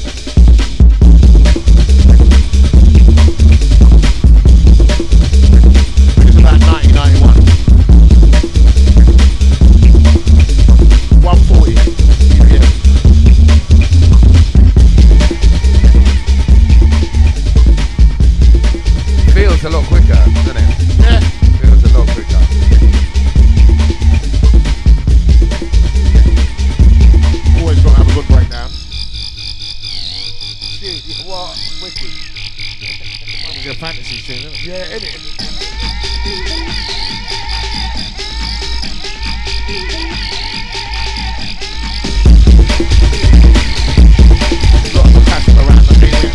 It was about 1991. 140. Yeah. Feels a lot quicker, doesn't it? Yeah. Feels a lot quicker. Always got to have a good breakdown. shit, what? Wicked. Mine was a fantasy tune, isn't it? Yeah, innit? Got the castle around the field.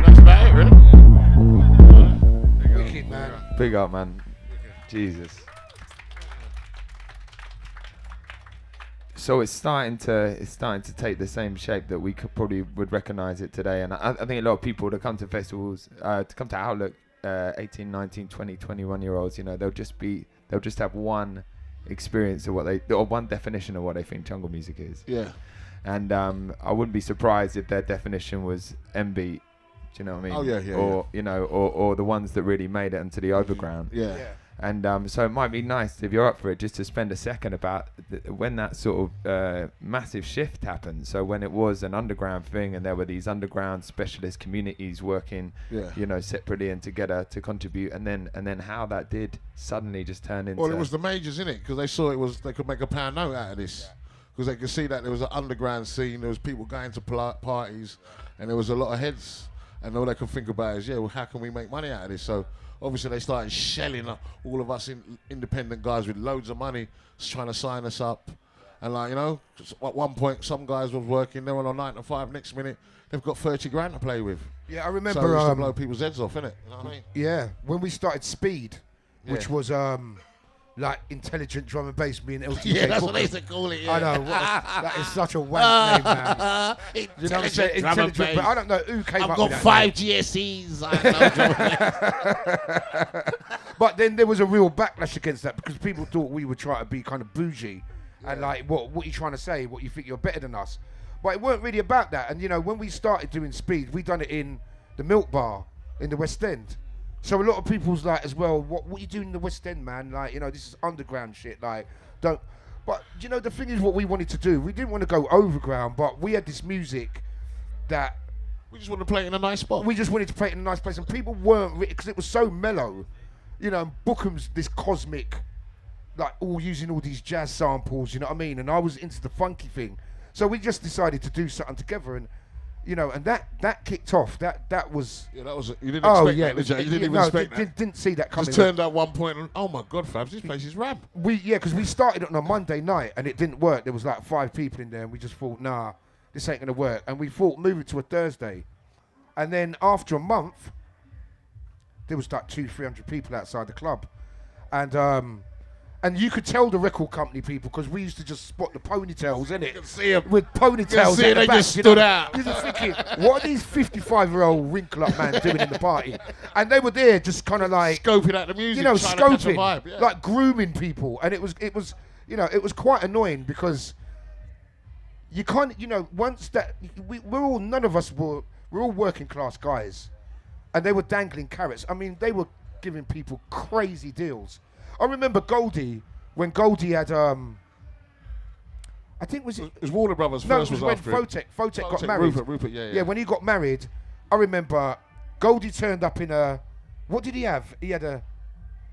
That's about it, really. Wicked, man. Big up, man. Jesus. So it's starting to take the same shape that we could probably would recognize it today, and I think a lot of people that come to festivals, to come to Outlook, 18, 19, 20, 21-year-olds, you know, they'll just have one experience of or one definition of what they think jungle music is. Yeah. And I wouldn't be surprised if their definition was M-beat. Do you know what I mean? Oh, yeah, yeah, Or you know, or the ones that really made it into the overground. Yeah. And so it might be nice, if you're up for it, just to spend a second about when that sort of massive shift happened. So when it was an underground thing, and there were these underground specialist communities working, you know, separately and together to contribute, and then how that did suddenly just turn into. Well, it was the majors, innit? Because they saw they could make a pound note out of this. Because they could see that there was an underground scene, there was people going to parties, and there was a lot of heads. And all they could think about is, well, how can we make money out of this? So obviously they started shelling all of us independent guys with loads of money, trying to sign us up. And like, you know, at one point some guys were working, they were on 9 to 5, next minute they've got 30 grand to play with. Yeah, I remember. So it used to blow people's heads off, innit? You know what I mean? Yeah, when we started Speed, which was like intelligent drum and bass, me and LTK. Yeah, that's what they used to call it. Yeah. I know. That is such a wank name, man. You know what I'm saying? Intelligent, but I don't know who came up with that. I've got 5 GSEs. I know. But then there was a real backlash against that because people thought we were trying to be kind of bougie and like, what you trying to say? What you think you're better than us? But it weren't really about that. And you know, when we started doing Speed, we done it in the Milk Bar in the West End. So a lot of people's like as well, what you doing in the West End, man? Like, you know, this is underground shit. Like, don't. But you know, the thing is, what we wanted to do, we didn't want to go overground, but we had this music that we just wanted to play it in a nice spot. We just wanted to play it in a nice place, and people weren't because it was so mellow. You know, Bookham's this cosmic, like all using all these jazz samples. You know what I mean? And I was into the funky thing, so we just decided to do something together and. You know, and that kicked off. That was. Yeah, that was. You didn't expect that, did you? You didn't even expect that. Didn't see that coming. Just turned out one point and, oh my God, Fabs, this place is rap. Because we started on a Monday night and it didn't work. There was like 5 people in there and we just thought, nah, this ain't gonna work. And we thought move it to a Thursday. And then after a month, there was like 200-300 people outside the club, and you could tell the record company people because we used to just spot the ponytails, innit? You can see them. With ponytails at the they back, just stood out. You're just thinking, what are these 55-year-old wrinkle-up man doing in the party? And they were there just kind of like... Scoping out the music, you know, trying to catch a scoping, vibe, yeah. like grooming people. And it was, you know, it was quite annoying because you can't, you know, once that... we're all working class guys. And they were dangling carrots. I mean, they were giving people crazy deals. I remember Goldie, when Goldie had I think was It was Warner Brothers No, it first was was when after him. Fotek got married. Rupert, yeah. Yeah, when he got married, I remember Goldie turned up in a. What did he have? He had a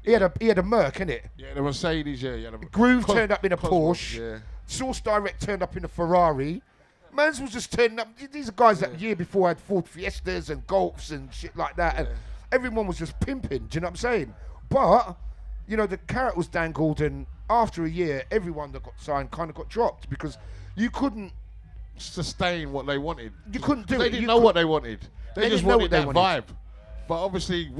Merc, innit? Yeah, the Mercedes, yeah. Groove turned up in a Cosmos, Porsche. yeah. Source Direct turned up in a Ferrari. Mans was just turning up. These are guys that the year before had Ford Fiestas and Golfs and shit like that. And everyone was just pimping. Do you know what I'm saying? But, you know, the carrot was dangled, and after a year, everyone that got signed kind of got dropped because you couldn't sustain what they wanted. You couldn't do it. They didn't know what they wanted. They just didn't know wanted what they that wanted. vibe. But obviously,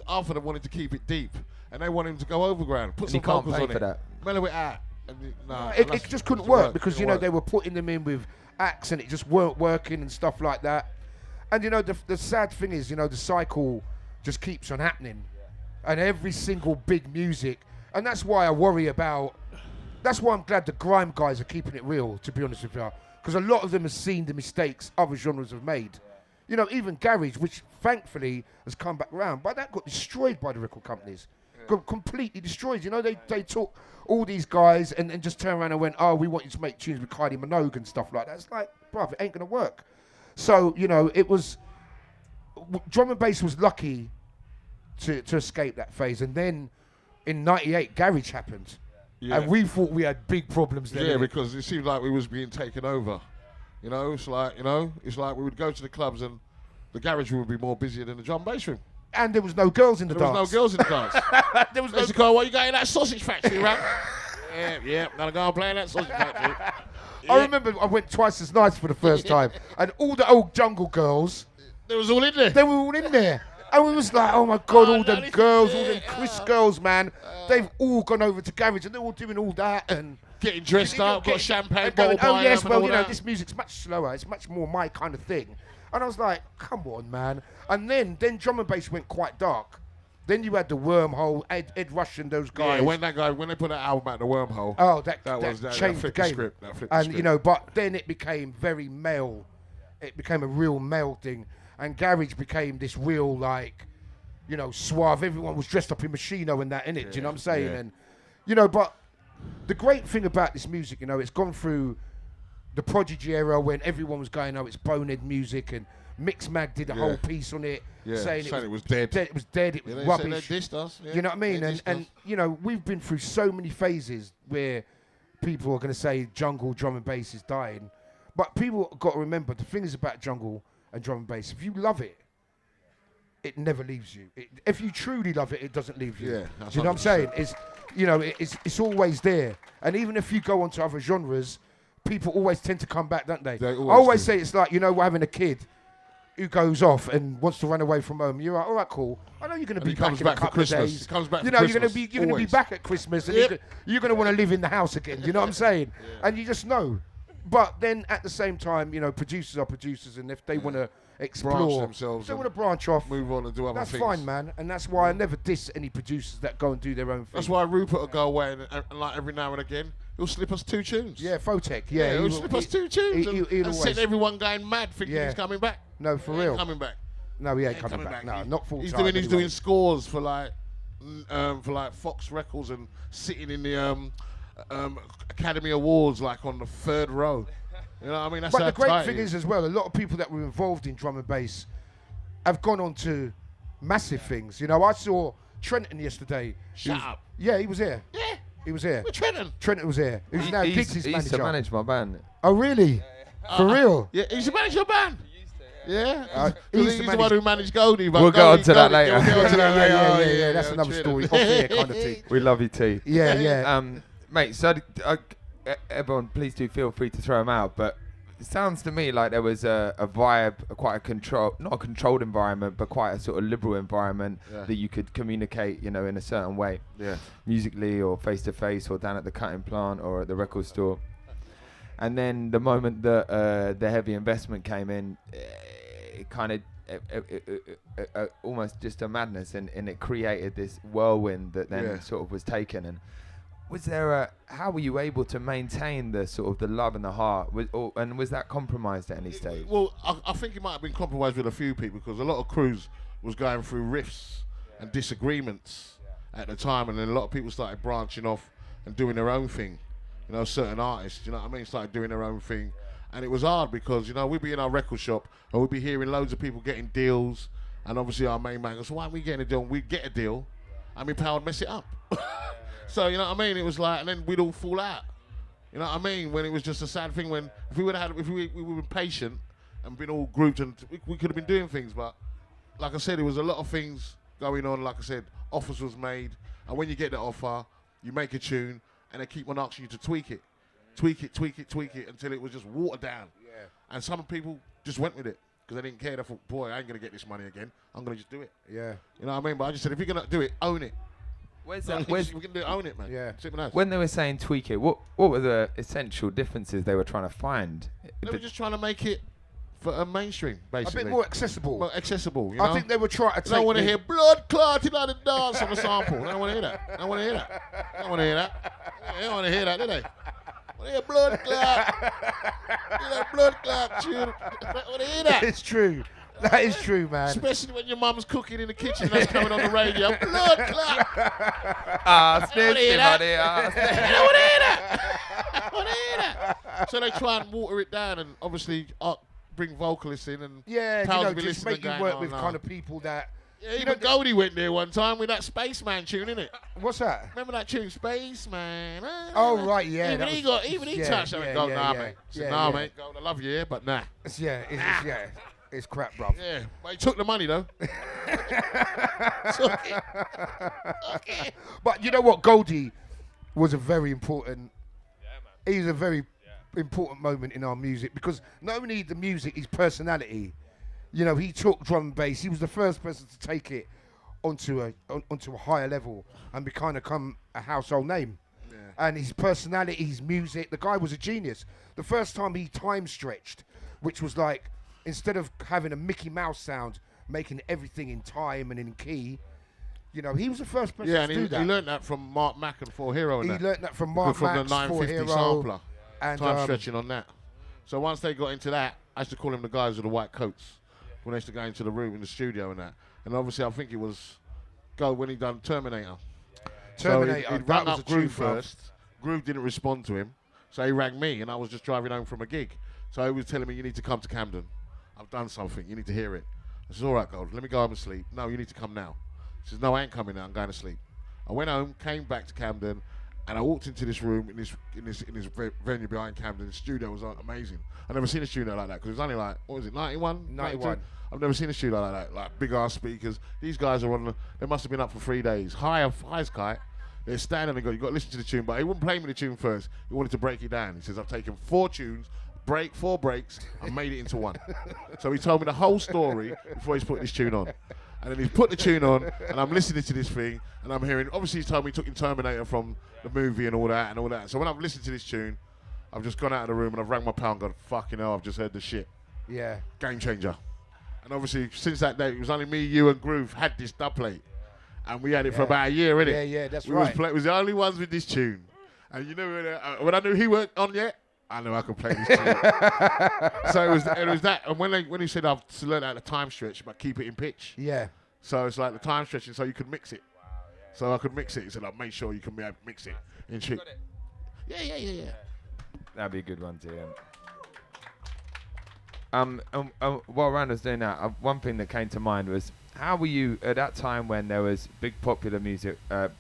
Arthur wanted to keep it deep, and they wanted him to go overground, put And some you can't vocals pay on for it, that. mellow it out. And it just couldn't work because, you know, they were putting them in with acts and it just weren't working and stuff like that. And, you know, the sad thing is, you know, the cycle just keeps on happening. And every single big music, and that's why I worry about, that's why I'm glad the grime guys are keeping it real, to be honest with you. Because a lot of them have seen the mistakes other genres have made. You know, even garage, which thankfully has come back around, but that got destroyed by the record companies. Got completely destroyed. You know, they took all these guys and just turned around and went, oh, we want you to make tunes with Kylie Minogue and stuff like that. It's like, bruv, it ain't going to work. So, you know, it was, drum and bass was lucky to escape that phase. And then in 98, garage happened. Yeah. And we thought we had big problems then. Yeah, innit? because it seemed like we was being taken over. You know, it's like we would go to the clubs and the garage room would be more busier than the drum and bass room. And there was no girls in the There dance. was no girls in the dance. There was They no used to go, what you got in that sausage factory, right? yeah, gonna go and play in that sausage factory. I remember I went twice as nice for the first time, and all the old jungle girls, They was all in there. they were all in there. And we was like, oh my God, all them no, girls, all them Chris girls, man, they've all gone over to garage and they're all doing all that and Getting dressed up, got champagne and bottle going, oh buying yes, up and well, all you know, that. this music's much slower, it's much more my kind of thing. And I was like, come on, man. And then drum and bass went quite dark. Then you had the Wormhole, Ed Rush and those guys. Yeah, when they put that album out, the Wormhole. Oh, that changed changed the game. That flipped the And, script. you know, but then it became very male. It became a real male thing. And garage became this real, like, you know, suave. Everyone was dressed up in Machino and that, innit? Do you know what I'm saying? yeah. And, you know, but the great thing about this music, you know, it's gone through the Prodigy era when everyone was going, oh, it's bonehead music, and Mixmag did a whole piece on it, saying it was dead. It was dead, it was They rubbish. said they dissed us. Yeah, You know what I mean? they dissed And us. you know, we've been through so many phases where people are going to say jungle drum and bass is dying. But people got to remember, the thing is about jungle and drum and bass, if you love it, it never leaves you. If you truly love it, it doesn't leave you. Yeah, Do that's you know what I'm saying? 100%. It's, you know, it's always there. And even if you go onto other genres, people always tend to come back, don't they? They I always always do. say it's like, you know, we're having a kid who goes off and wants to run away from home. You're like, all right, cool. I know you're going to And be he back comes in a back for couple of Christmas. days. He comes back you for know, you're going Christmas, to be always. back at Christmas, and Yep. you're going to want to live in the house again. You know what I'm saying? And you just know. But then at the same time, you know, producers are producers, and if they want to explore, themselves if they and want to branch off, move on and do other that's things. fine, man. And that's why I never diss any producers that go and do their own thing. That's why Rupert will go away and like every now and again he'll slip us 2 tunes. Yeah, Fotek. Yeah, Yeah, he'll slip us 2 tunes he'll and set always- everyone going mad thinking Yeah. he's coming back. No, for He ain't real. coming back. No, he ain't He coming back. No, He- not full He's time. doing scores for like Fox Records and sitting in the Academy Awards like on the 3rd row. You know what I mean? That's But how the great tight thing he is as well, a lot of people that were involved in drum and bass have gone on to massive things. You know, I saw Trenton yesterday. Shut up. Yeah, he was here. Yeah, He was here. we're Trenton. Trenton was here. He was now He Giggs' used to manager. manage my band. Oh, really? For real? Yeah, he's the manager of your band. Yeah, he used to he's the manage- one who managed Goldie. But We'll get Goldie- onto that Goldie- later. We'll get onto that later. Yeah, Oh, yeah, yeah, that's another Trenton. story. Off air kind of thing. We love you, T. Yeah, yeah. Mate, so everyone, please do feel free to throw them out. But it sounds to me like there was a vibe, quite a not a controlled environment, but quite a sort of liberal environment that you could communicate, you know, in a certain way, Yeah. musically or face to face or down at the cutting plant or at the record store. And then the moment that the heavy investment came in, it kind of almost just a madness, and it created this whirlwind that then sort of was taken. And was there how were you able to maintain the sort of the love and the heart, and was that compromised at any stage? Well, I think it might have been compromised with a few people because a lot of crews was going through rifts and disagreements at the time, and then a lot of people started branching off and doing their own thing. you know, certain artists, you know what I mean, started doing their own thing. And it was hard because, you know, we'd be in our record shop and we'd be hearing loads of people getting deals. And obviously our main man goes, so why aren't we getting a deal? And we'd get a deal and my pal would mess it up. So, you know what I mean? It was like, and then we'd all fall out. You know what I mean? When it was just a sad thing when, if we would have had, if we were been patient and been all grouped and we could have been doing things. But like I said, there was a lot of things going on. Like I said, offers was made. And when you get the offer, you make a tune and they keep on asking you to tweak it. Tweak it until it was just watered down. Yeah. And some people just went with it because they didn't care. They thought, boy, I ain't going to get this money again. I'm going to just do it. Yeah. You know what I mean? But I just said, if you're going to do it, own it. Where's So that? we can do it, own it, man. Yeah. When they were saying tweak it, what were the essential differences they were trying to find? They were just trying to make it for a mainstream, basically. A bit more accessible. More accessible, you know? I think they were trying to I take... don't want to hear blood clotting on the dance on the sample. I don't want to hear that. I don't want to hear that. I don't want to hear that. They don't want to hear that, do they? I want to hear blood clot. Hear that blood clot tune. I don't want to hear that. It's true. That is true, man. Especially when your mum's cooking in the kitchen, that's coming on the radio. Blood clot. Sniff, hear that. I don't want to hear that. I don't want to hear that. So they try and water it down and obviously bring vocalists in and Yeah, pals you know, be just listening make you going, work "Oh, with no." kind of people that... Yeah, even Goldie went there one time with that Spaceman tune, innit? What's that? Remember that tune, Spaceman? Oh, right, yeah. Even he touched that and go, nah, mate. I said, nah, mate, Gold, I love you, yeah, but nah. It's crap, bruv. Yeah, but he took the money, though. Took it. Okay. But you know what? Goldie was a very important... He's a very important moment in our music because not only the music, his personality. You know, he took drum and bass. He was the first person to take it onto a higher level and become a household name. Yeah. And his personality, his music, the guy was a genius. The first time he time stretched, which was like, instead of having a Mickey Mouse sound, making everything in time and in key, you know, he was the first person to do that. He learned that from Mark Mack and 4Hero. He learned that from Mark Mack, from the 950 4Hero, sampler. and Time stretching on that. So once they got into that, I used to call him the guys with the white coats. When I used to go into the room in the studio and that. And obviously I think it was when he done Terminator. Terminator. So he'd rang up Groove first. Groove didn't respond to him. So he rang me and I was just driving home from a gig. So he was telling me, you need to come to Camden. I've done something. You need to hear it. I said, all right, Gold, let me go home and sleep. No, you need to come now. He says, no, I ain't coming now. I'm going to sleep. I went home, came back to Camden, and I walked into this room in this venue behind Camden. The studio was amazing. I've never seen a studio like that because it was only like, what was it, 91? 91. I've never seen a studio like that, like big ass speakers. These guys are they must have been up for 3 days. High as kite. They're standing and you got to listen to the tune, but he wouldn't play me the tune first. He wanted to break it down. He says, I've taken 4 tunes, 4 breaks, and made it into one. So he told me the whole story before he's put this tune on. And then he's put the tune on, and I'm listening to this thing, and I'm hearing, obviously he's told me he took in Terminator from the movie and all that. So when I've listened to this tune, I've just gone out of the room and I've rang my pal and gone, fucking hell, I've just heard the shit. Yeah. Game changer. And obviously, since that day, it was only me, you, and Groove had this dub plate. And we had it for about a year, innit? Yeah, that's right. We was the only ones with this tune. And you know, when I knew he weren't on yet, I knew I could play this tune. So it was that. And when he said, I've learned out the time stretch, but keep it in pitch. Yeah. So it's like the time stretching, so you could mix it. So I could mix it. He said, make sure you can mix it in shit. Yeah. That'd be a good one too. While Randall's doing that, one thing that came to mind was, how were you at that time when there was big popular music,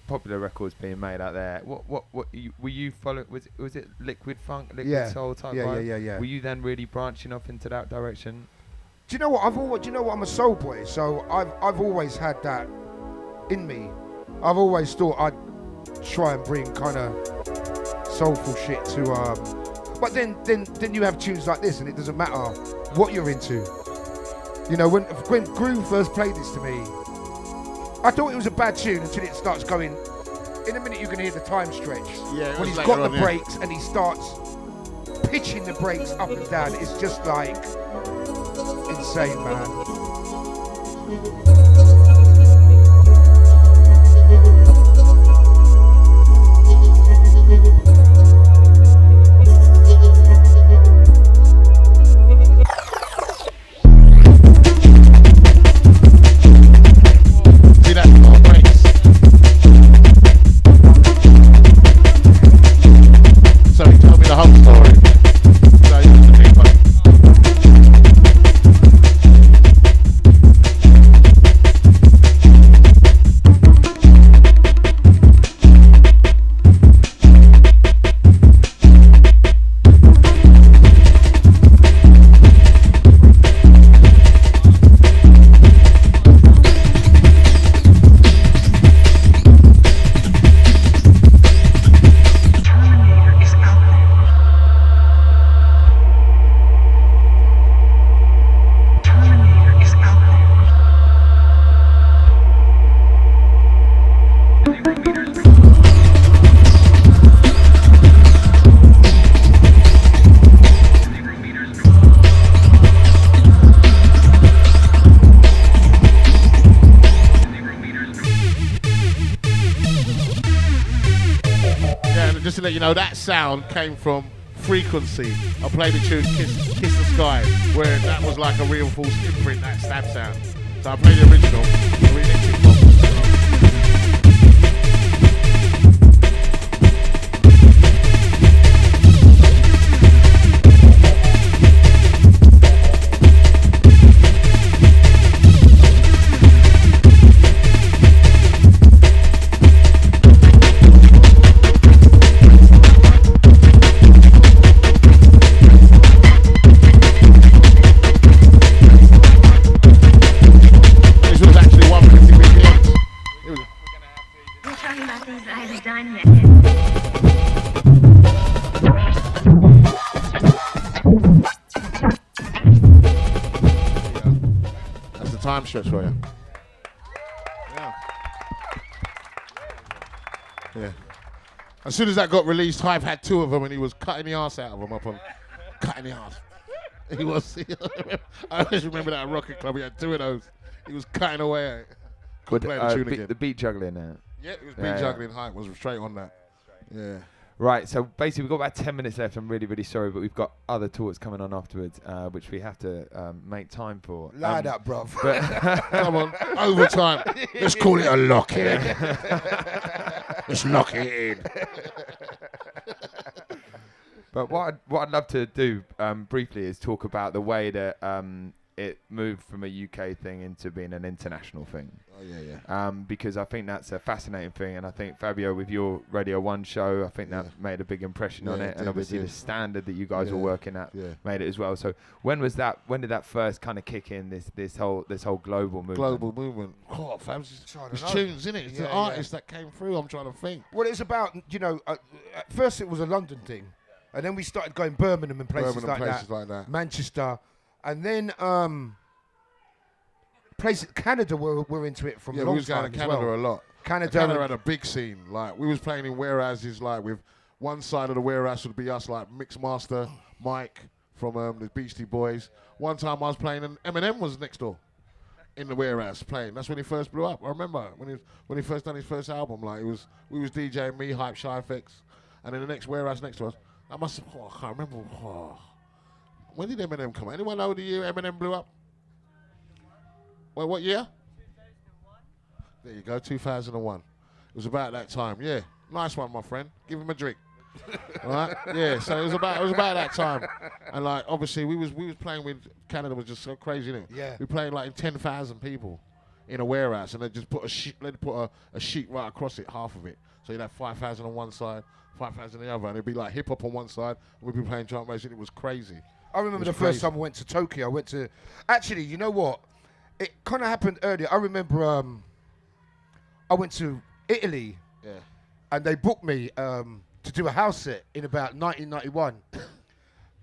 popular records being made out there? What were you following? Was it liquid funk, liquid soul type vibe? Yeah. Were you then really branching off into that direction? Do you know what? I'm a soul boy, so I've always had that in me. I've always thought I'd try and bring kind of soulful shit to but then you have tunes like this, and it doesn't matter what you're into. You know, when Groove first played this to me, I thought it was a bad tune until it starts going. In a minute, you can hear the time stretch. Yeah, when he's got the breaks and he starts pitching the breaks up and down. It's just like insane, man. So just to let you know, that sound came from Frequency. I played the tune Kiss the Sky, where that was like a reinforced imprint, that stab sound. So I played the original. I remixed it from. That's the time stretch for you. Yeah. As soon as that got released, Hype had 2 of them and he was cutting the arse out of them cutting the arse. He was. I always remember that at Rocket Club. He had 2 of those. He was cutting away at it. Could play the tune again. The beat juggling now. Yeah, it was beat juggling. Hype was straight on that. Yeah. Right, so basically we've got about 10 minutes left. I'm really, really sorry, but we've got other talks coming on afterwards, which we have to make time for. Line up, bruv. Come on, overtime. Let's call it a lock-in. Let's lock it in. But what I'd love to do briefly is talk about the way that it moved from a UK thing into being an international thing. Oh, yeah. Because I think that's a fascinating thing, and I think, Fabio, with your Radio 1 show, I think that made a big impression on it, and obviously the standard that you guys were working at made it as well. So when did that first kind of kick in, this whole global movement? Global movement. Oh, fam, it's tunes, isn't it? It's the artists that came through, I'm trying to think. Well, it's about, at first it was a London thing, and then we started going Birmingham and places like that. Manchester. And then Canada were into it from a long time. We was going to Canada a lot. Canada had a big scene. Like, we was playing in warehouses, like, with one side of the warehouse would be us, like Mixmaster Mike from the Beastie Boys. One time I was playing and Eminem was next door in the warehouse playing. That's when he first blew up. I remember when he first done his first album. Like, we was DJing, me, Hype, Shy Effects, and in the next warehouse next to us. I can't remember. When did Eminem come out? Anyone know the year Eminem blew up? Well, what year? 2001. There you go, 2001. It was about that time. Yeah, nice one, my friend. Give him a drink. All right? Yeah. So it was about that time, and like obviously we was playing with Canada was just so crazy, innit? Yeah. We played like 10,000 people in a warehouse, and they just put a sheet right across it, half of it. So you'd have 5,000 on one side, 5,000 on the other, and it'd be like hip hop on one side, and we'd be playing drum bass, and it was crazy. I remember the first time I went to Tokyo. Actually, you know what? It kind of happened earlier. I remember I went to Italy, and they booked me to do a house set in about 1991.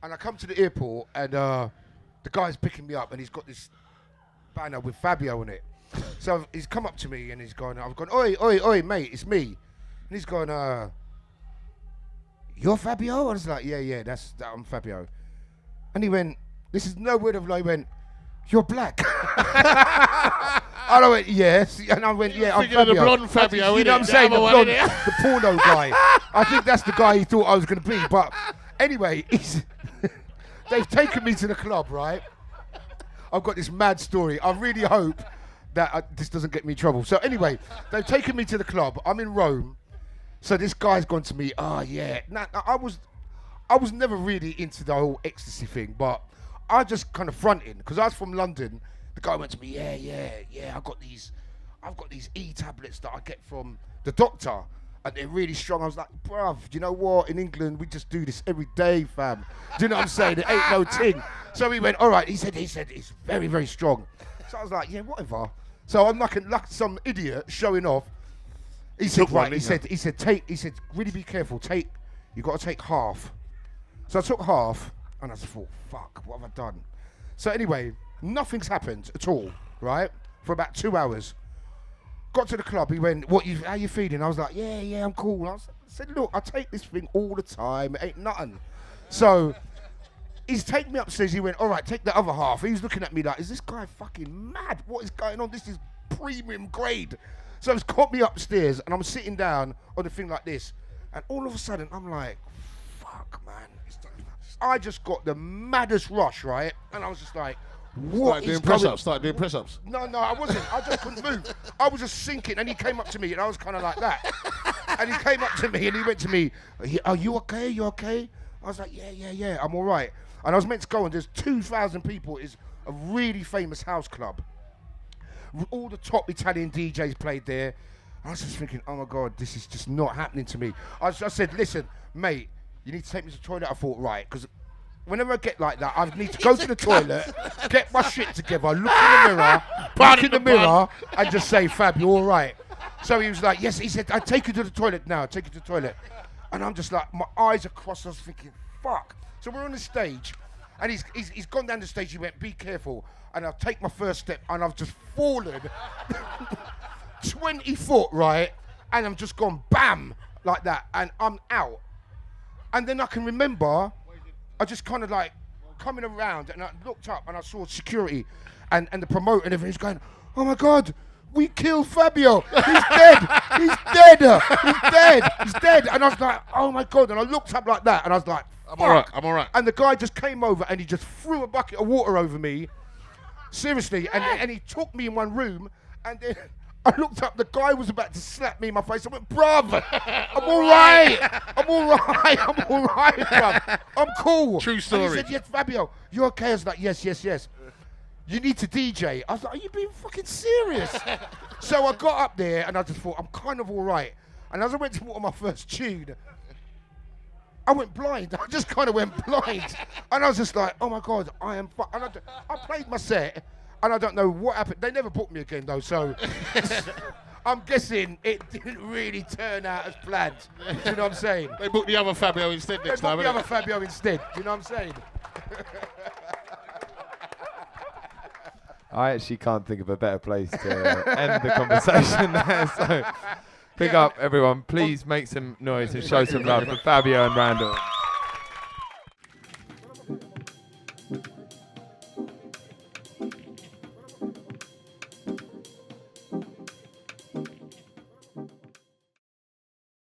And I come to the airport, and the guy's picking me up, and he's got this banner with Fabio on it. So he's come up to me, and I've gone, oi, mate, it's me. And he's gone, you're Fabio? I was like, yeah, I'm Fabio. And he went, this is no word of lie, he went, you're black. And I went, yes. And I went, yeah, I'm Fabio. The blonde Fabio, you know what I'm saying? The porno guy. I think that's the guy he thought I was going to be. But anyway, they've taken me to the club, right? I've got this mad story. I really hope that this doesn't get me in trouble. So anyway, they've taken me to the club. I'm in Rome. So this guy's gone to me, Now, I was never really into the whole ecstasy thing, but I just kind of fronted because I was from London. The guy went to me, yeah. I've got these E-tablets that I get from the doctor, and they're really strong. I was like, bruv, do you know what? In England, we just do this every day, fam. Do you know what I'm saying? It ain't no ting. So he went, all right. He said it's very, very strong. So I was like, yeah, whatever. So I'm like some idiot showing off. He said, right. He said, really be careful. You got to take half. So I took half, and I just thought, fuck, what have I done? So anyway, nothing's happened at all, right? For about 2 hours. Got to the club, he went, how you feeling? I was like, yeah, I'm cool. I said, look, I take this thing all the time, it ain't nothing. So he's taken me upstairs, he went, all right, take the other half. He's looking at me like, is this guy fucking mad? What is going on? This is premium grade. So he's got me upstairs, and I'm sitting down on the thing like this. And all of a sudden, I'm like, fuck, man. I just got the maddest rush, right? And I was just like, what is going on? Start doing press-ups. No, I wasn't. I just couldn't move. I was just sinking. And he came up to me, and I was kind of like that. And he came up to me, and he went to me, are you okay? You okay? I was like, yeah, I'm all right. And I was meant to go, and there's 2,000 people. It's a really famous house club. All the top Italian DJs played there. I was just thinking, oh my God, this is just not happening to me. I said, listen, mate, you need to take me to the toilet. I thought, right, because whenever I get like that, I need to go to the toilet, get my shit together, look in the mirror, and just say, Fab, you all right? So he was like, yes. He said, I'll take you to the toilet now. Take you to the toilet. And I'm just like, my eyes are crossed. I was thinking, fuck. So we're on the stage, and he's gone down the stage. He went, be careful. And I'll take my first step, and I've just fallen 20 foot, right? And I'm just gone, bam, like that. And I'm out. And then I can remember, I just kind of like coming around, and I looked up, and I saw security and the promoter and everything. He's going, oh my God, we killed Fabio. He's dead. He's dead. He's dead. He's dead. And I was like, oh my God. And I looked up like that, and I was like, fuck. I'm all right. And the guy just came over, and he just threw a bucket of water over me. Seriously. And he took me in one room, and then I looked up, the guy was about to slap me in my face. I went, bruv, I'm all right. I'm all right, bruv. I'm cool. True story. And he said, yes, Fabio, you okay? I was like, yes. You need to DJ. I was like, are you being fucking serious? So I got up there, and I just thought, I'm kind of all right. And as I went to water my first tune, I went blind. I just kind of went blind. And I was just like, oh my God, I am fucked. And I played my set, and I don't know what happened. They never booked me again, though, so I'm guessing it didn't really turn out as planned. Do you know what I'm saying? They booked the other Fabio instead next time. They booked the other Fabio instead. Do you know what I'm saying? I actually can't think of a better place to end the conversation there. So, pick up, everyone. Please make some noise and show some love for Fabio and Randall.